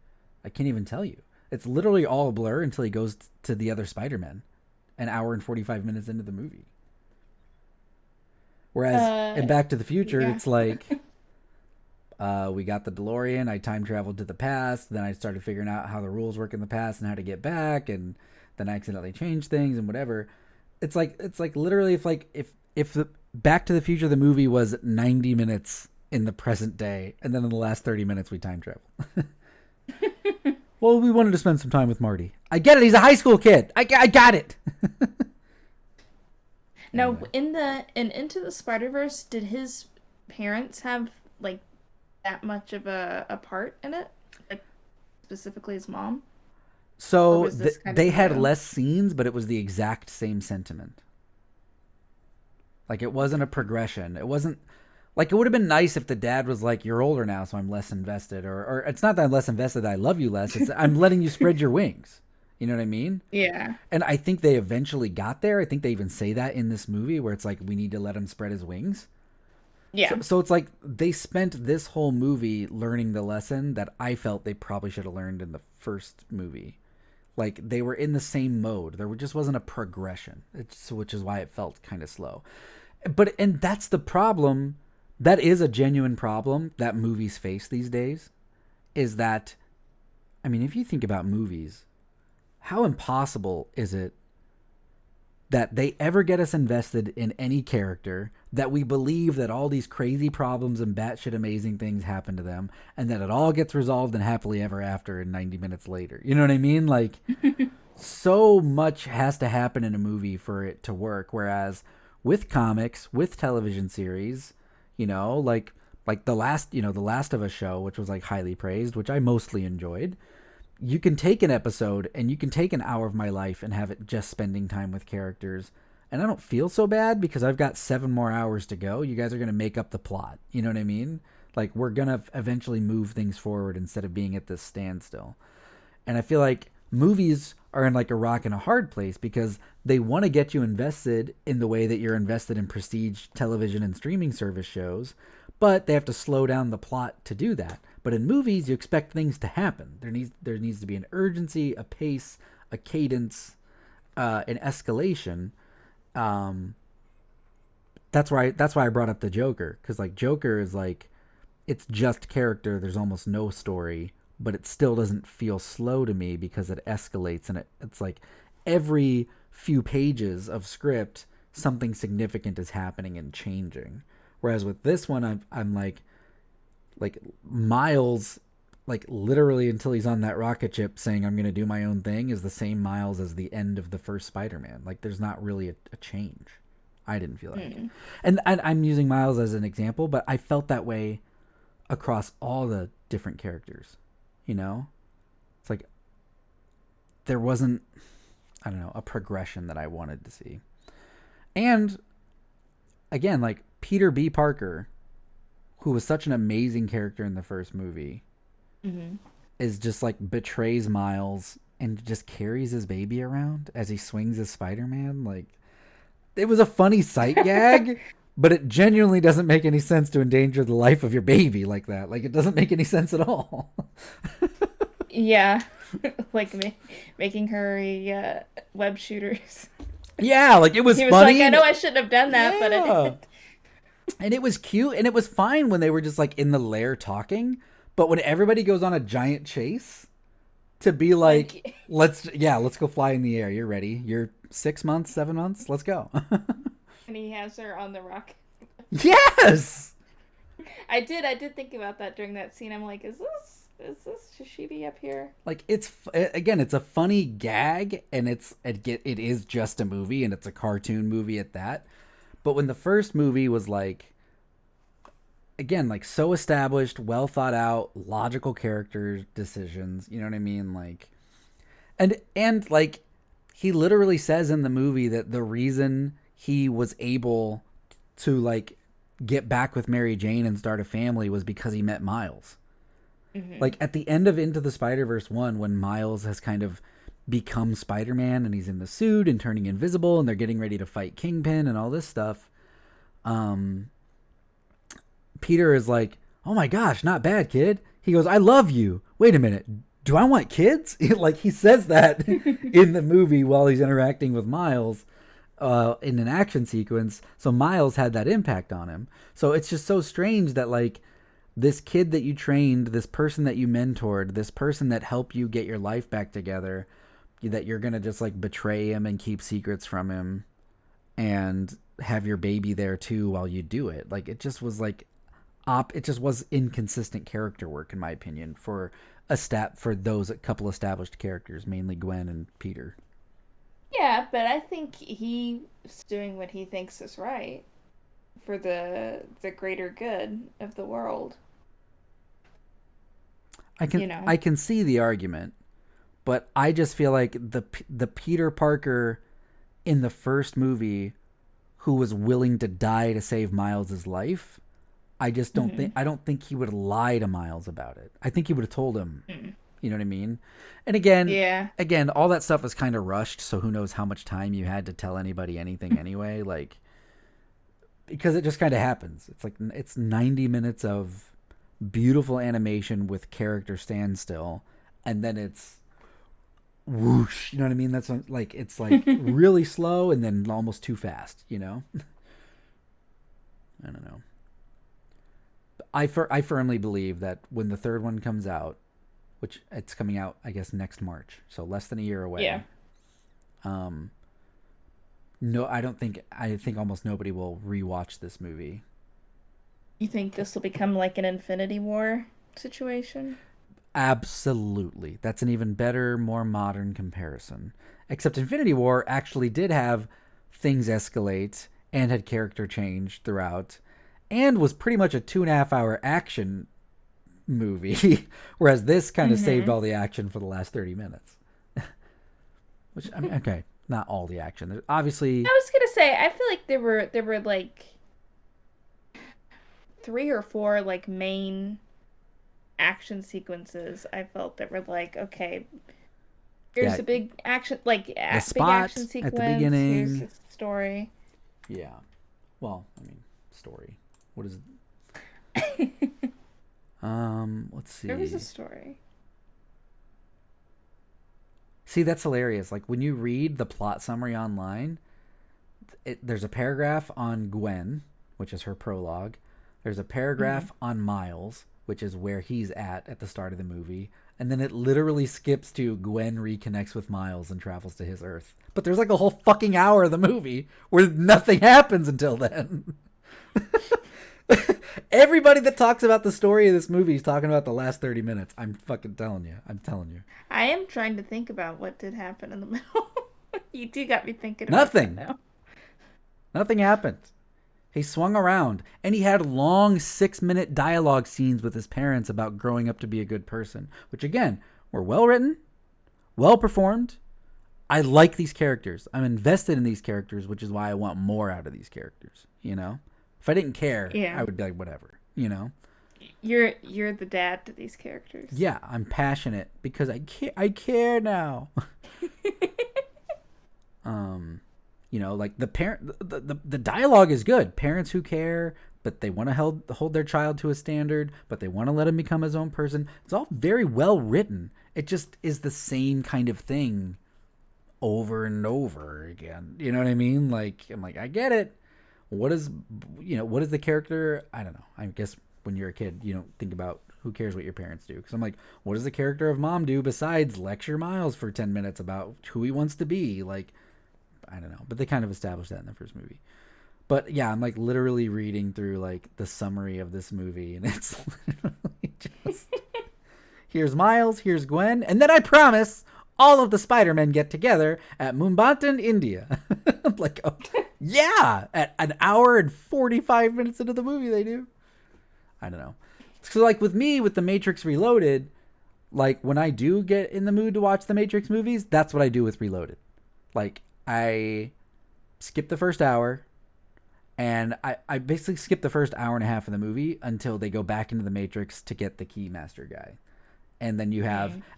Speaker 1: I can't even tell you. It's literally all a blur until he goes to the other Spider-Man an hour and 45 minutes into the movie. Whereas in Back to the Future, it's like We got the DeLorean. I time traveled to the past. Then I started figuring out how the rules work in the past and how to get back. And then I accidentally changed things and whatever. It's like literally if the Back to the Future the movie was 90 minutes in the present day, and then in the last 30 minutes we time travel. Well, we wanted to spend some time with Marty. I get it. He's a high school kid. I got it.
Speaker 2: Now, in Into the Spider-Verse, did his parents have like that much of a part in it? Like specifically his mom?
Speaker 1: So they had less scenes, but it was the exact same sentiment. Like, it wasn't a progression. It wasn't like, it would have been nice if the dad was like, you're older now, so I'm less invested. Or it's not that I'm less invested, that I love you less. It's I'm letting you spread your wings. You know what I mean?
Speaker 2: Yeah.
Speaker 1: And I think they eventually got there. I think they even say that in this movie where it's like, we need to let him spread his wings.
Speaker 2: Yeah.
Speaker 1: So it's like they spent this whole movie learning the lesson that I felt they probably should have learned in the first movie. Like, they were in the same mode. There just wasn't a progression, which is why it felt kind of slow. And that's the problem. That is a genuine problem that movies face these days, is that, I mean, if you think about movies, how impossible is it that they ever get us invested in any character, that we believe that all these crazy problems and batshit amazing things happen to them, and that it all gets resolved and happily ever after in 90 minutes later? You know what I mean? Like, so much has to happen in a movie for it to work, whereas with comics, with television series, you know, like the Last of Us show, which was like highly praised, which I mostly enjoyed. You can take an episode and you can take an hour of my life and have it just spending time with characters. And I don't feel so bad because I've got 7 more hours to go. You guys are going to make up the plot. You know what I mean? Like, we're going to eventually move things forward instead of being at this standstill. And I feel like movies are in like a rock and a hard place because they want to get you invested in the way that you're invested in prestige television and streaming service shows, but they have to slow down the plot to do that. But in movies, you expect things to happen. There needs to be an urgency, a pace, a cadence, an escalation. That's why I brought up the Joker, because like Joker is like, it's just character. There's almost no story, but it still doesn't feel slow to me because it escalates, and it's like every few pages of script, something significant is happening and changing. Whereas with this one, I'm like Miles, like literally until he's on that rocket ship saying I'm going to do my own thing, is the same Miles as the end of the first Spider-Man. Like, there's not really a change. I didn't feel like. And I'm using Miles as an example, but I felt that way across all the different characters. You know? It's like there wasn't, I don't know, a progression that I wanted to see. And again, like Peter B. Parker, who was such an amazing character in the first movie, is just like betrays Miles and just carries his baby around as he swings as Spider-Man. Like, it was a funny sight gag, but it genuinely doesn't make any sense to endanger the life of your baby like that. Like, it doesn't make any sense at all.
Speaker 2: Yeah. Like making her a web shooters.
Speaker 1: Yeah, like, it was funny.
Speaker 2: He was like, I know I shouldn't have done that, but I did.
Speaker 1: And it was cute, and it was fine when they were just like in the lair talking, but when everybody goes on a giant chase, to be like, let's go fly in the air. You're ready. You're 6 months, 7 months. Let's go.
Speaker 2: And he has her on the rock.
Speaker 1: Yes.
Speaker 2: I did think about that during that scene. I'm like, should she be up here?
Speaker 1: Like, it's a funny gag, and it is just a movie, and it's a cartoon movie at that. But when the first movie was like, again, like so established, well thought out, logical character decisions, you know what I mean? Like, and like, he literally says in the movie that the reason he was able to like get back with Mary Jane and start a family was because he met Miles. Like, at the end of Into the Spider-Verse 1, when Miles has kind of become Spider-Man and he's in the suit and turning invisible and they're getting ready to fight Kingpin and all this stuff, Peter is like, oh my gosh, not bad, kid. He goes, I love you. Wait a minute. Do I want kids? Like, he says that in the movie while he's interacting with Miles in an action sequence. So Miles had that impact on him. So it's just so strange that, like, this kid that you trained, this person that you mentored, this person that helped you get your life back together, that you're gonna just like betray him and keep secrets from him and have your baby there too while you do it. Like, it just was like it just was inconsistent character work, in my opinion, for those couple established characters, mainly Gwen and Peter.
Speaker 2: Yeah, but I think he's doing what he thinks is right for the greater good of the world.
Speaker 1: I can see the argument, but I just feel like the Peter Parker in the first movie who was willing to die to save Miles' life, I just don't think I don't think he would lie to Miles about it. I think he would have told him. You know what I mean? And again, all that stuff was kind of rushed, so who knows how much time you had to tell anybody anything anyway, like, because it just kind of happens. It's like it's 90 minutes of beautiful animation with character standstill, and then it's whoosh, you know what I mean? That's like, it's like really slow and then almost too fast, you know? I don't know. I firmly believe that when the third one comes out, which it's coming out, I guess, next March, so less than a year away.
Speaker 2: Yeah.
Speaker 1: No, I think almost nobody will rewatch this movie.
Speaker 2: You think this will become like an Infinity War situation?
Speaker 1: Absolutely. That's an even better, more modern comparison. Except Infinity War actually did have things escalate and had character change throughout, and was pretty much a 2.5-hour action movie, whereas this kind of saved all the action for the last 30 minutes. Which, I mean, okay, not all the action. There's obviously,
Speaker 2: I was gonna say, I feel like there were like 3 or 4 like main action sequences. I felt that were like, okay, here's a big action, like big action sequence
Speaker 1: at the beginning.
Speaker 2: Here's the story.
Speaker 1: Yeah. Well, I mean, story. What is it? Let's see.
Speaker 2: There was a story.
Speaker 1: See, that's hilarious. Like, when you read the plot summary online, there's a paragraph on Gwen, which is her prologue. There's a paragraph on Miles, which is where he's at the start of the movie. And then it literally skips to Gwen reconnects with Miles and travels to his Earth. But there's like a whole fucking hour of the movie where nothing happens until then. Everybody that talks about the story of this movie is talking about the last 30 minutes. I'm fucking telling you. I'm telling you.
Speaker 2: I am trying to think about what did happen in the middle. You do got me thinking about
Speaker 1: nothing.
Speaker 2: That now.
Speaker 1: Nothing happened. He swung around, and he had long 6-minute dialogue scenes with his parents about growing up to be a good person, which, again, were well written, well performed. I like these characters. I'm invested in these characters, which is why I want more out of these characters, you know? If I didn't care, I would be like, whatever, you know?
Speaker 2: You're the dad to these characters.
Speaker 1: Yeah, I'm passionate because I care now. You know, like the dialogue is good. Parents who care, but they want to hold their child to a standard, but they want to let him become his own person. It's all very well written. It just is the same kind of thing over and over again. You know what I mean? Like, I'm like, I get it. What is the character? I don't know. I guess when you're a kid, you don't think about who cares what your parents do. Because I'm like, what does the character of mom do besides lecture Miles for 10 minutes about who he wants to be? Like, I don't know. But they kind of established that in the first movie. But yeah, I'm like literally reading through like the summary of this movie, and it's literally just here's Miles, here's Gwen, and then I promise all of the Spider-Men get together at Mumbai, India. I'm like, oh, yeah, at an hour and 45 minutes into the movie they do. I don't know. So like with me, with The Matrix Reloaded, like when I do get in the mood to watch the Matrix movies, that's what I do with Reloaded. Like I skip the first hour, and I basically skip the first hour and a half of the movie until they go back into the Matrix to get the Keymaster guy. And then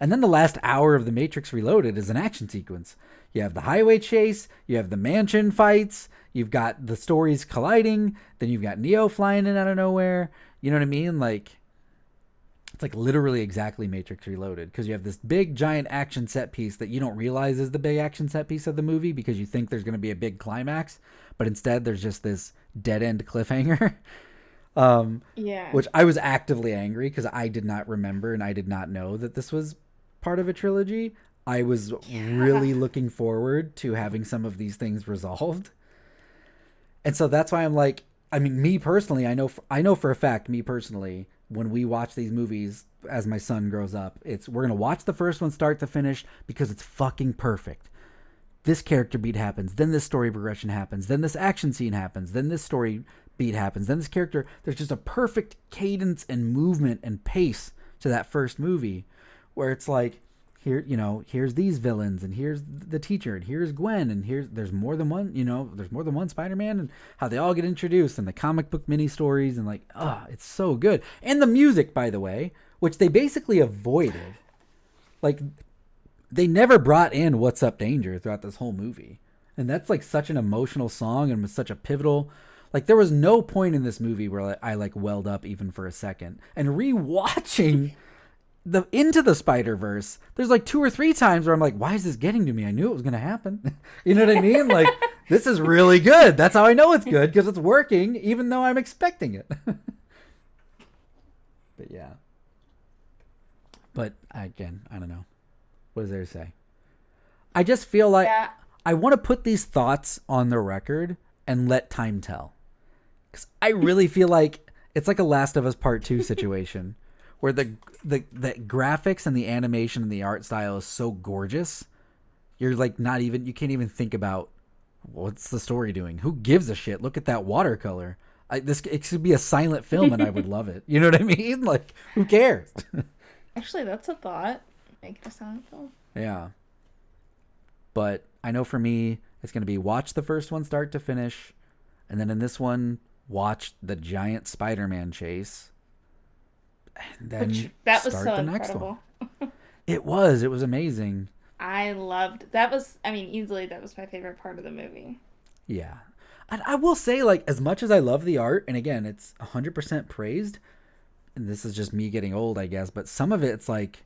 Speaker 1: and then the last hour of The Matrix Reloaded is an action sequence. You have the highway chase, you have the mansion fights, you've got the stories colliding, then you've got Neo flying in out of nowhere. You know what I mean? Like, it's like literally exactly Matrix Reloaded, because you have this big giant action set piece that you don't realize is the big action set piece of the movie because you think there's going to be a big climax, but instead there's just this dead end cliffhanger.
Speaker 2: Yeah.
Speaker 1: Which I was actively angry because I did not remember and I did not know that this was part of a trilogy. I was
Speaker 2: Yeah.
Speaker 1: really looking forward to having some of these things resolved. And so that's why I'm like, I mean, me personally, I know for a fact, me personally, when we watch these movies as my son grows up, we're gonna watch the first one start to finish because it's fucking perfect. This character beat happens, then this story progression happens, then this action scene happens, then this story beat happens, then this character. There's just a perfect cadence and movement and pace to that first movie, where it's like, here, here's these villains, and here's the teacher, and here's Gwen, and there's more than one, there's more than one Spider-Man, and how they all get introduced, and the comic book mini stories, and like, it's so good. And the music, by the way, which they basically avoided, like, they never brought in "What's Up, Danger" throughout this whole movie, and that's like such an emotional song and was such a pivotal. Like, there was no point in this movie where I like welled up even for a second. And rewatching the Into the Spider-Verse, there's like 2 or 3 times where I'm like, why is this getting to me? I knew it was gonna happen. You know what I mean? Like, this is really good. That's how I know it's good, because it's working even though I'm expecting it. But yeah. But again, I don't know. What is there to say? I just feel like I want to put these thoughts on the record and let time tell. Because I really feel like it's like a Last of Us Part 2 situation where the graphics and the animation and the art style is so gorgeous. You're like you can't even think about what's the story doing. Who gives a shit? Look at that watercolor. It could be a silent film and I would love it. You know what I mean? Like, who cares?
Speaker 2: Actually, that's a thought. Make it a silent film.
Speaker 1: Yeah. But I know for me, it's going to be watch the first one start to finish. And then in this one, watch the giant Spider-Man chase. And then
Speaker 2: that was
Speaker 1: start
Speaker 2: so
Speaker 1: the
Speaker 2: incredible.
Speaker 1: next one. It was amazing.
Speaker 2: I loved that. Easily that was my favorite part of the movie.
Speaker 1: Yeah. And I will say, like, as much as I love the art, and again, it's 100% praised, and this is just me getting old, I guess, but some of it's like,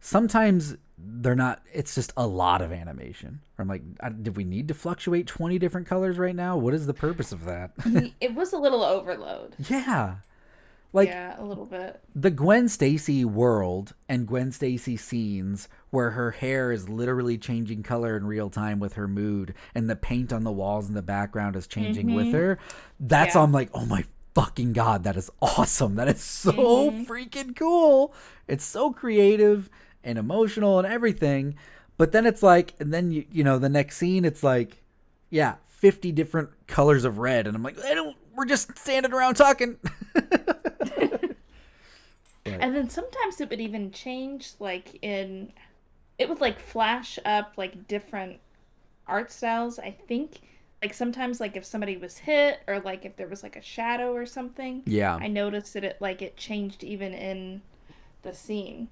Speaker 1: sometimes they're not, it's just a lot of animation. I'm like, did we need to fluctuate 20 different colors right now? What is the purpose of that?
Speaker 2: It was a little overload.
Speaker 1: Yeah. Like,
Speaker 2: yeah, a little bit.
Speaker 1: The Gwen Stacy world and Gwen Stacy scenes where her hair is literally changing color in real time with her mood, and the paint on the walls in the background is changing with her. That's I'm like, oh my fucking God, that is awesome. That is so freaking cool. It's so creative and emotional and everything. But then it's like, and then you know, the next scene, it's like, 50 different colors of red. And I'm like, we're just standing around talking.
Speaker 2: And then sometimes it would even change, it would like flash up like different art styles. I think like sometimes like if somebody was hit or like if there was like a shadow or something.
Speaker 1: Yeah.
Speaker 2: I noticed that it changed even in the scene.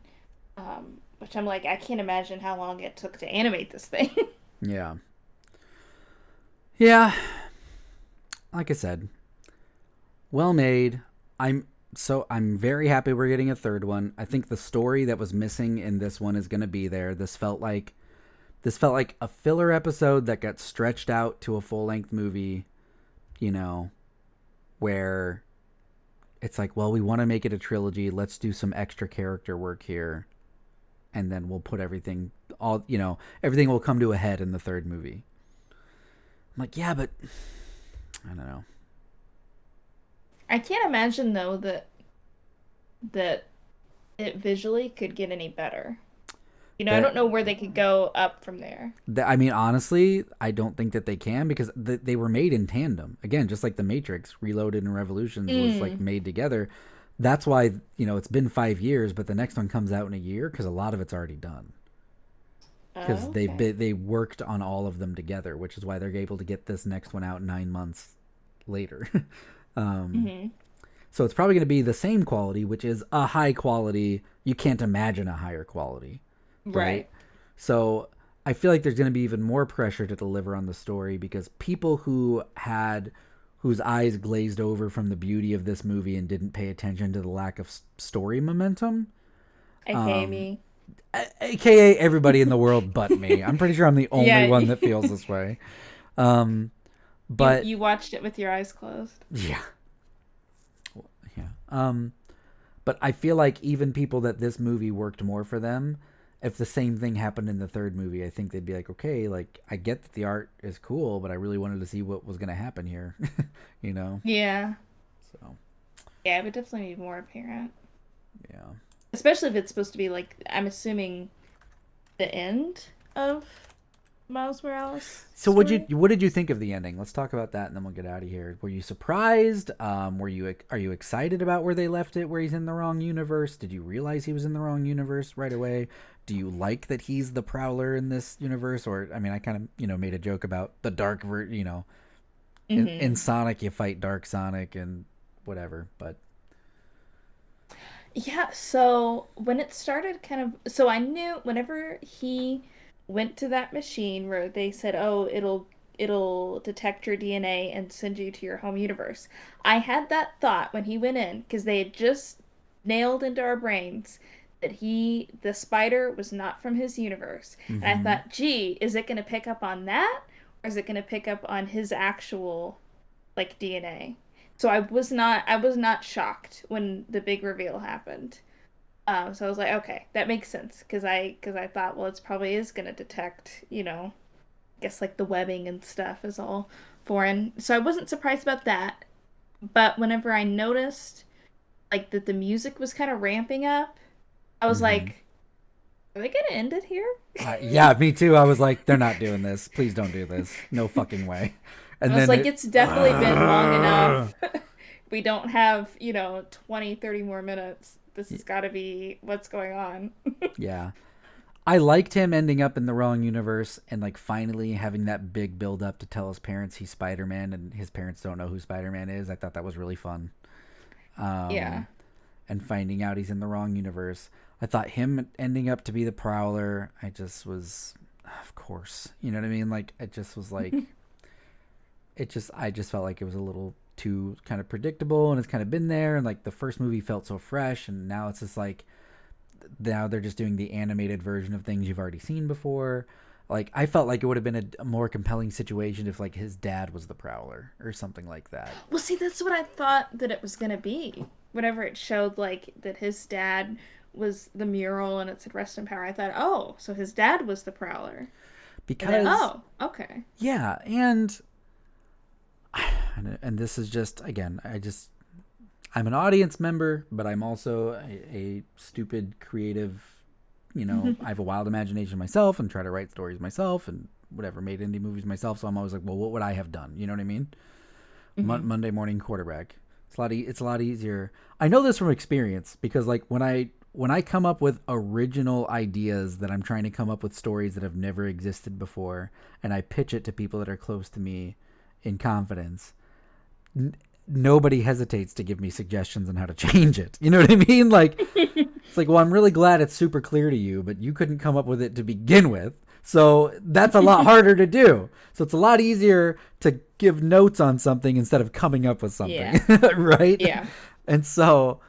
Speaker 2: Which I'm like, I can't imagine how long it took to animate this thing.
Speaker 1: Yeah. Yeah. Like I said, well made. I'm very happy we're getting a third one. I think the story that was missing in this one is going to be there. This felt like a filler episode that got stretched out to a full-length movie, you know, where it's like, well, we want to make it a trilogy. Let's do some extra character work here. And then we'll put everything will come to a head in the third movie. I'm like, yeah, but I don't know.
Speaker 2: I can't imagine though that it visually could get any better. I don't know where they could go up from there.
Speaker 1: I mean, honestly, I don't think that they can, because they were made in tandem. Again, just like The Matrix, Reloaded and Revolutions was like made together. That's why, it's been 5 years, but the next one comes out in a year because a lot of it's already done. Because they worked on all of them together, which is why they're able to get this next one out 9 months later. So it's probably going to be the same quality, which is a high quality. You can't imagine a higher quality. Right? So I feel like there's going to be even more pressure to deliver on the story, because people whose eyes glazed over from the beauty of this movie and didn't pay attention to the lack of story momentum.
Speaker 2: AKA me.
Speaker 1: AKA everybody in the world but me. I'm pretty sure I'm the only one that feels this way. But
Speaker 2: you watched it with your eyes closed.
Speaker 1: Yeah. Um, but I feel like even people that this movie worked more for them, if the same thing happened in the third movie, I think they'd be like, okay, like I get that the art is cool, but I really wanted to see what was going to happen here, you know?
Speaker 2: Yeah.
Speaker 1: So,
Speaker 2: Yeah, it would definitely be more apparent.
Speaker 1: yeah.
Speaker 2: Especially if it's supposed to be like, I'm assuming, the end of Miles Morales'
Speaker 1: So
Speaker 2: story.
Speaker 1: what did you think of the ending? Let's talk about that and then we'll get out of here. Were you surprised? Are you excited about where they left it, where he's in the wrong universe? Did you realize he was in the wrong universe right away? Do you like that he's the Prowler in this universe? Or I mean, I kind of made a joke about the in
Speaker 2: Hmm.
Speaker 1: Sonic you fight Dark Sonic and whatever, but
Speaker 2: Yeah, so when it started so I knew whenever he went to that machine where they said, "Oh, it'll detect your DNA and send you to your home universe." I had that thought when he went in because they had just nailed into our brains that the spider was not from his universe. And I
Speaker 1: mm-hmm.
Speaker 2: thought, "Gee, is it going to pick up on that or is it going to pick up on his actual like DNA?" So I was not shocked when the big reveal happened. So I was like, okay, that makes sense because I thought, well, it's probably is gonna detect, I guess like the webbing and stuff is all foreign. So I wasn't surprised about that. But whenever I noticed like that the music was kind of ramping up, I was
Speaker 1: Mm-hmm.
Speaker 2: like, are they gonna end it here?
Speaker 1: Yeah, me too. I was like, they're not doing this. Please don't do this. No fucking way.
Speaker 2: I
Speaker 1: And
Speaker 2: was
Speaker 1: then
Speaker 2: like,
Speaker 1: it
Speaker 2: it's definitely been long enough. We don't have, 20, 30 more minutes. This has got to be what's going on.
Speaker 1: yeah. I liked him ending up in the wrong universe and like finally having that big build up to tell his parents he's Spider-Man and his parents don't know who Spider-Man is. I thought that was really fun.
Speaker 2: Yeah.
Speaker 1: And finding out he's in the wrong universe. I thought him ending up to be the Prowler, I just was of course. You know what I mean? Like it just was like I just felt like it was a little too kind of predictable and it's kind of been there and like the first movie felt so fresh and now it's just like now they're just doing the animated version of things you've already seen before. Like I felt like it would have been a more compelling situation if like his dad was the Prowler or something like that.
Speaker 2: Well, see, that's what I thought that it was gonna be. Whenever it showed like that his dad was the mural and it said "Rest in Power," I thought, oh, so his dad was the Prowler. And then,
Speaker 1: Because
Speaker 2: oh, okay.
Speaker 1: yeah, and this is just again, I'm an audience member, but I'm also a stupid creative. I have a wild imagination myself and try to write stories myself and whatever, made indie movies myself. So I'm always like, well, what would I have done? You know what I mean?
Speaker 2: Hmm.
Speaker 1: Monday morning quarterback. It's a lot easier. I know this from experience because like when I come up with original ideas that I'm trying to come up with stories that have never existed before, and I pitch it to people that are close to me in confidence, nobody hesitates to give me suggestions on how to change it. You know what I mean? Like it's like, well, I'm really glad it's super clear to you, but you couldn't come up with it to begin with. So that's a lot harder to do. So it's a lot easier to give notes on something instead of coming up with something,
Speaker 2: Yeah.
Speaker 1: right?
Speaker 2: Yeah.
Speaker 1: And so,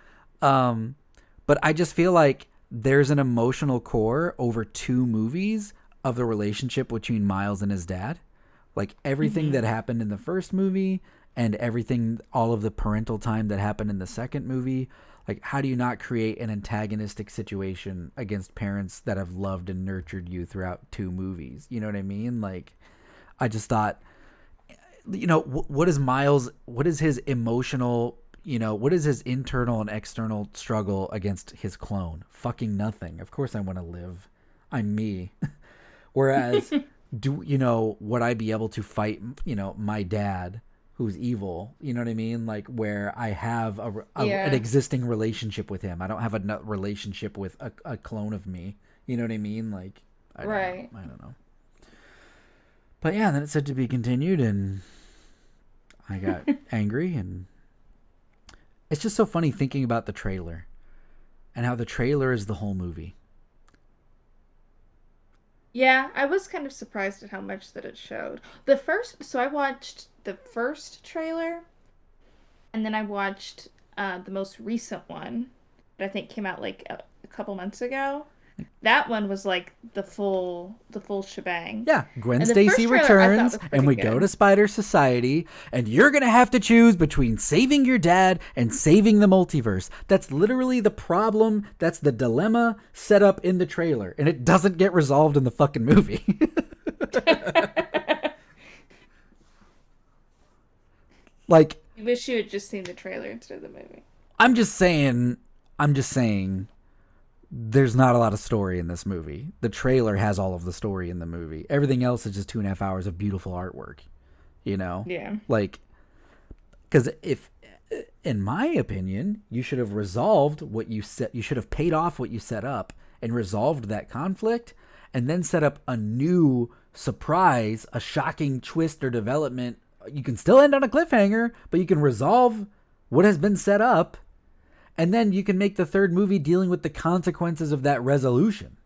Speaker 1: um, but I just feel like there's an emotional core over two movies of the relationship between Miles and his dad. Like everything
Speaker 2: Hmm.
Speaker 1: that happened in the first movie and everything, all of the parental time that happened in the second movie. Like, how do you not create an antagonistic situation against parents that have loved and nurtured you throughout two movies? You know what I mean? Like, I just thought, what is Miles, what is his emotional, what is his internal and external struggle against his clone? Fucking nothing. Of course I want to live. I'm me. Whereas, would I be able to fight, my dad who's evil? You know what I mean? Like where I have an
Speaker 2: Yeah.
Speaker 1: existing relationship with him. I don't have a relationship with a clone of me. You know what I mean? Like, I don't know.
Speaker 2: Right.
Speaker 1: I don't know. But yeah, then it said to be continued, and I got angry, and it's just so funny thinking about the trailer and how the trailer is the whole movie.
Speaker 2: Yeah, I was kind of surprised at how much that it showed. So I watched the first trailer, and then I watched the most recent one that I think came out like a couple months ago. That one was like the full shebang.
Speaker 1: Yeah, Gwen
Speaker 2: And the
Speaker 1: Stacy
Speaker 2: first trailer I thought
Speaker 1: returns,
Speaker 2: was
Speaker 1: and
Speaker 2: pretty
Speaker 1: we
Speaker 2: good.
Speaker 1: go to Spider Society, and you're gonna have to choose between saving your dad and saving the multiverse. That's literally the problem. That's the dilemma set up in the trailer, and it doesn't get resolved in the fucking movie. Like,
Speaker 2: I wish you had just seen the trailer instead of the movie.
Speaker 1: I'm just saying, there's not a lot of story in this movie. The trailer has all of the story in the movie. Everything else is just 2.5 hours of beautiful artwork, you know?
Speaker 2: Yeah.
Speaker 1: Like, because if, in my opinion, you should have resolved what you set, you should have paid off what you set up and resolved that conflict, and then set up a new surprise, a shocking twist or development. You can still end on a cliffhanger, but you can resolve what has been set up, and then you can make the third movie dealing with the consequences of that resolution.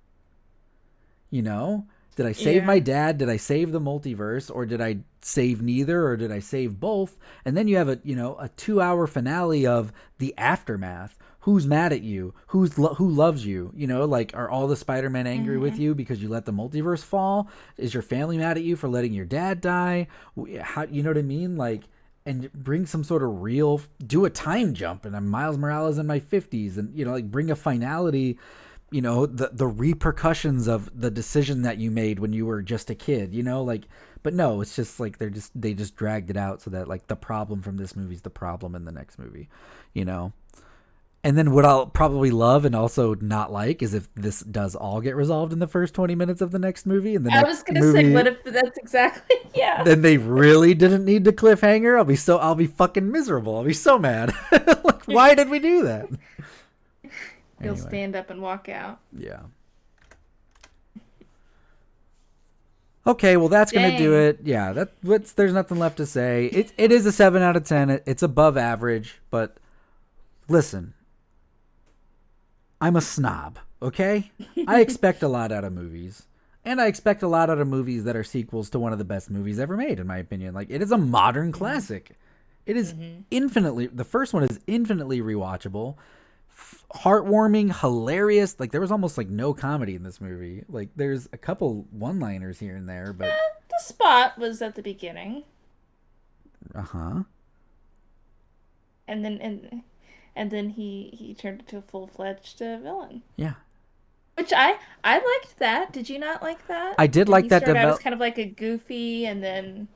Speaker 1: You know? Did I save my dad? Did I save the multiverse? Or did I save neither? Or did I save both? And then you have a 2-hour finale of the aftermath. Who's mad at you? Who loves you? You know, like, are all the Spider-Men angry with you because you let the multiverse fall? Is your family mad at you for letting your dad die? How, you know what I mean? Like, and bring some sort of real, do a time jump, and I'm Miles Morales in my 50s, and, you know, like, bring a finality, you know, the repercussions of the decision that you made when you were just a kid, you know, like, but no, it's just like they just dragged it out so that, like, the problem from this movie is the problem in the next movie, you know. And then what I'll probably love and also not like is if this does all get resolved in the first 20 minutes of the next movie. And the
Speaker 2: I
Speaker 1: next
Speaker 2: was gonna
Speaker 1: movie,
Speaker 2: say, what if that's exactly
Speaker 1: then they really didn't need the cliffhanger. I'll be fucking miserable. I'll be so mad. Like, why did we do that?
Speaker 2: You'll
Speaker 1: Anyway.
Speaker 2: stand up and walk out.
Speaker 1: Yeah. Okay, well, that's gonna do it. Yeah, there's nothing left to say. It is a 7 out of 10. It's above average, but listen, I'm a snob, okay? I expect a lot out of movies. And I expect a lot out of movies that are sequels to one of the best movies ever made, in my opinion. Like, it is a modern classic. It is the first one is infinitely rewatchable, heartwarming, hilarious. Like, there was almost, like, no comedy in this movie. Like, there's a couple one-liners here and there, but...
Speaker 2: The spot was at the beginning.
Speaker 1: Uh-huh.
Speaker 2: And then he turned into a full-fledged villain.
Speaker 1: Yeah.
Speaker 2: Which I liked that. Did you not like that?
Speaker 1: I did like that.
Speaker 2: He started out as kind of like a goofy, and then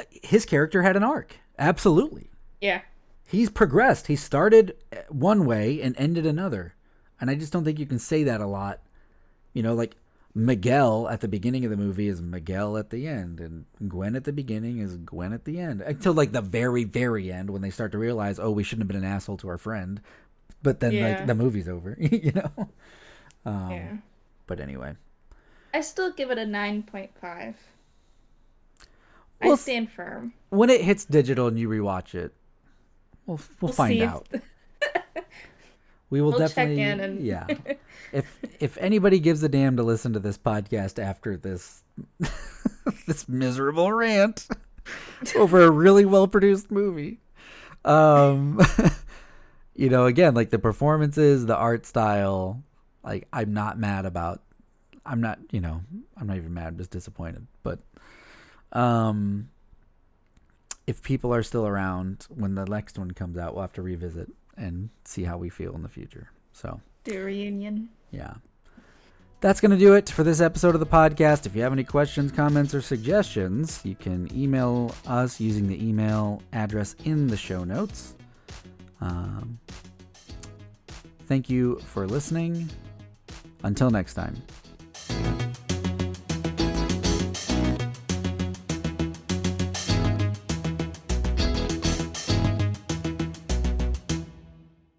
Speaker 1: his character had an arc. Absolutely.
Speaker 2: Yeah.
Speaker 1: He's progressed. He started one way and ended another. And I just don't think you can say that a lot. You know, like, Miguel at the beginning of the movie is Miguel at the end, and Gwen at the beginning is Gwen at the end. Until, like, the very, very end, when they start to realize, oh, we shouldn't have been an asshole to our friend. But then, like, the movie's over, you know?
Speaker 2: Yeah.
Speaker 1: But anyway.
Speaker 2: I still give it a 9.5.
Speaker 1: Well,
Speaker 2: I stand firm.
Speaker 1: When it hits digital and you rewatch it, we'll find out. We'll definitely
Speaker 2: check in and
Speaker 1: yeah. If anybody gives a damn to listen to this podcast after this this miserable rant over a really well produced movie, you know, again, like, the performances, the art style, like, I'm not even mad, I'm just disappointed. But if people are still around when the next one comes out, we'll have to revisit and see how we feel in the future. So,
Speaker 2: do a reunion.
Speaker 1: Yeah. That's going to do it for this episode of the podcast. If you have any questions, comments, or suggestions, you can email us using the email address in the show notes. Thank you for listening. Until next time.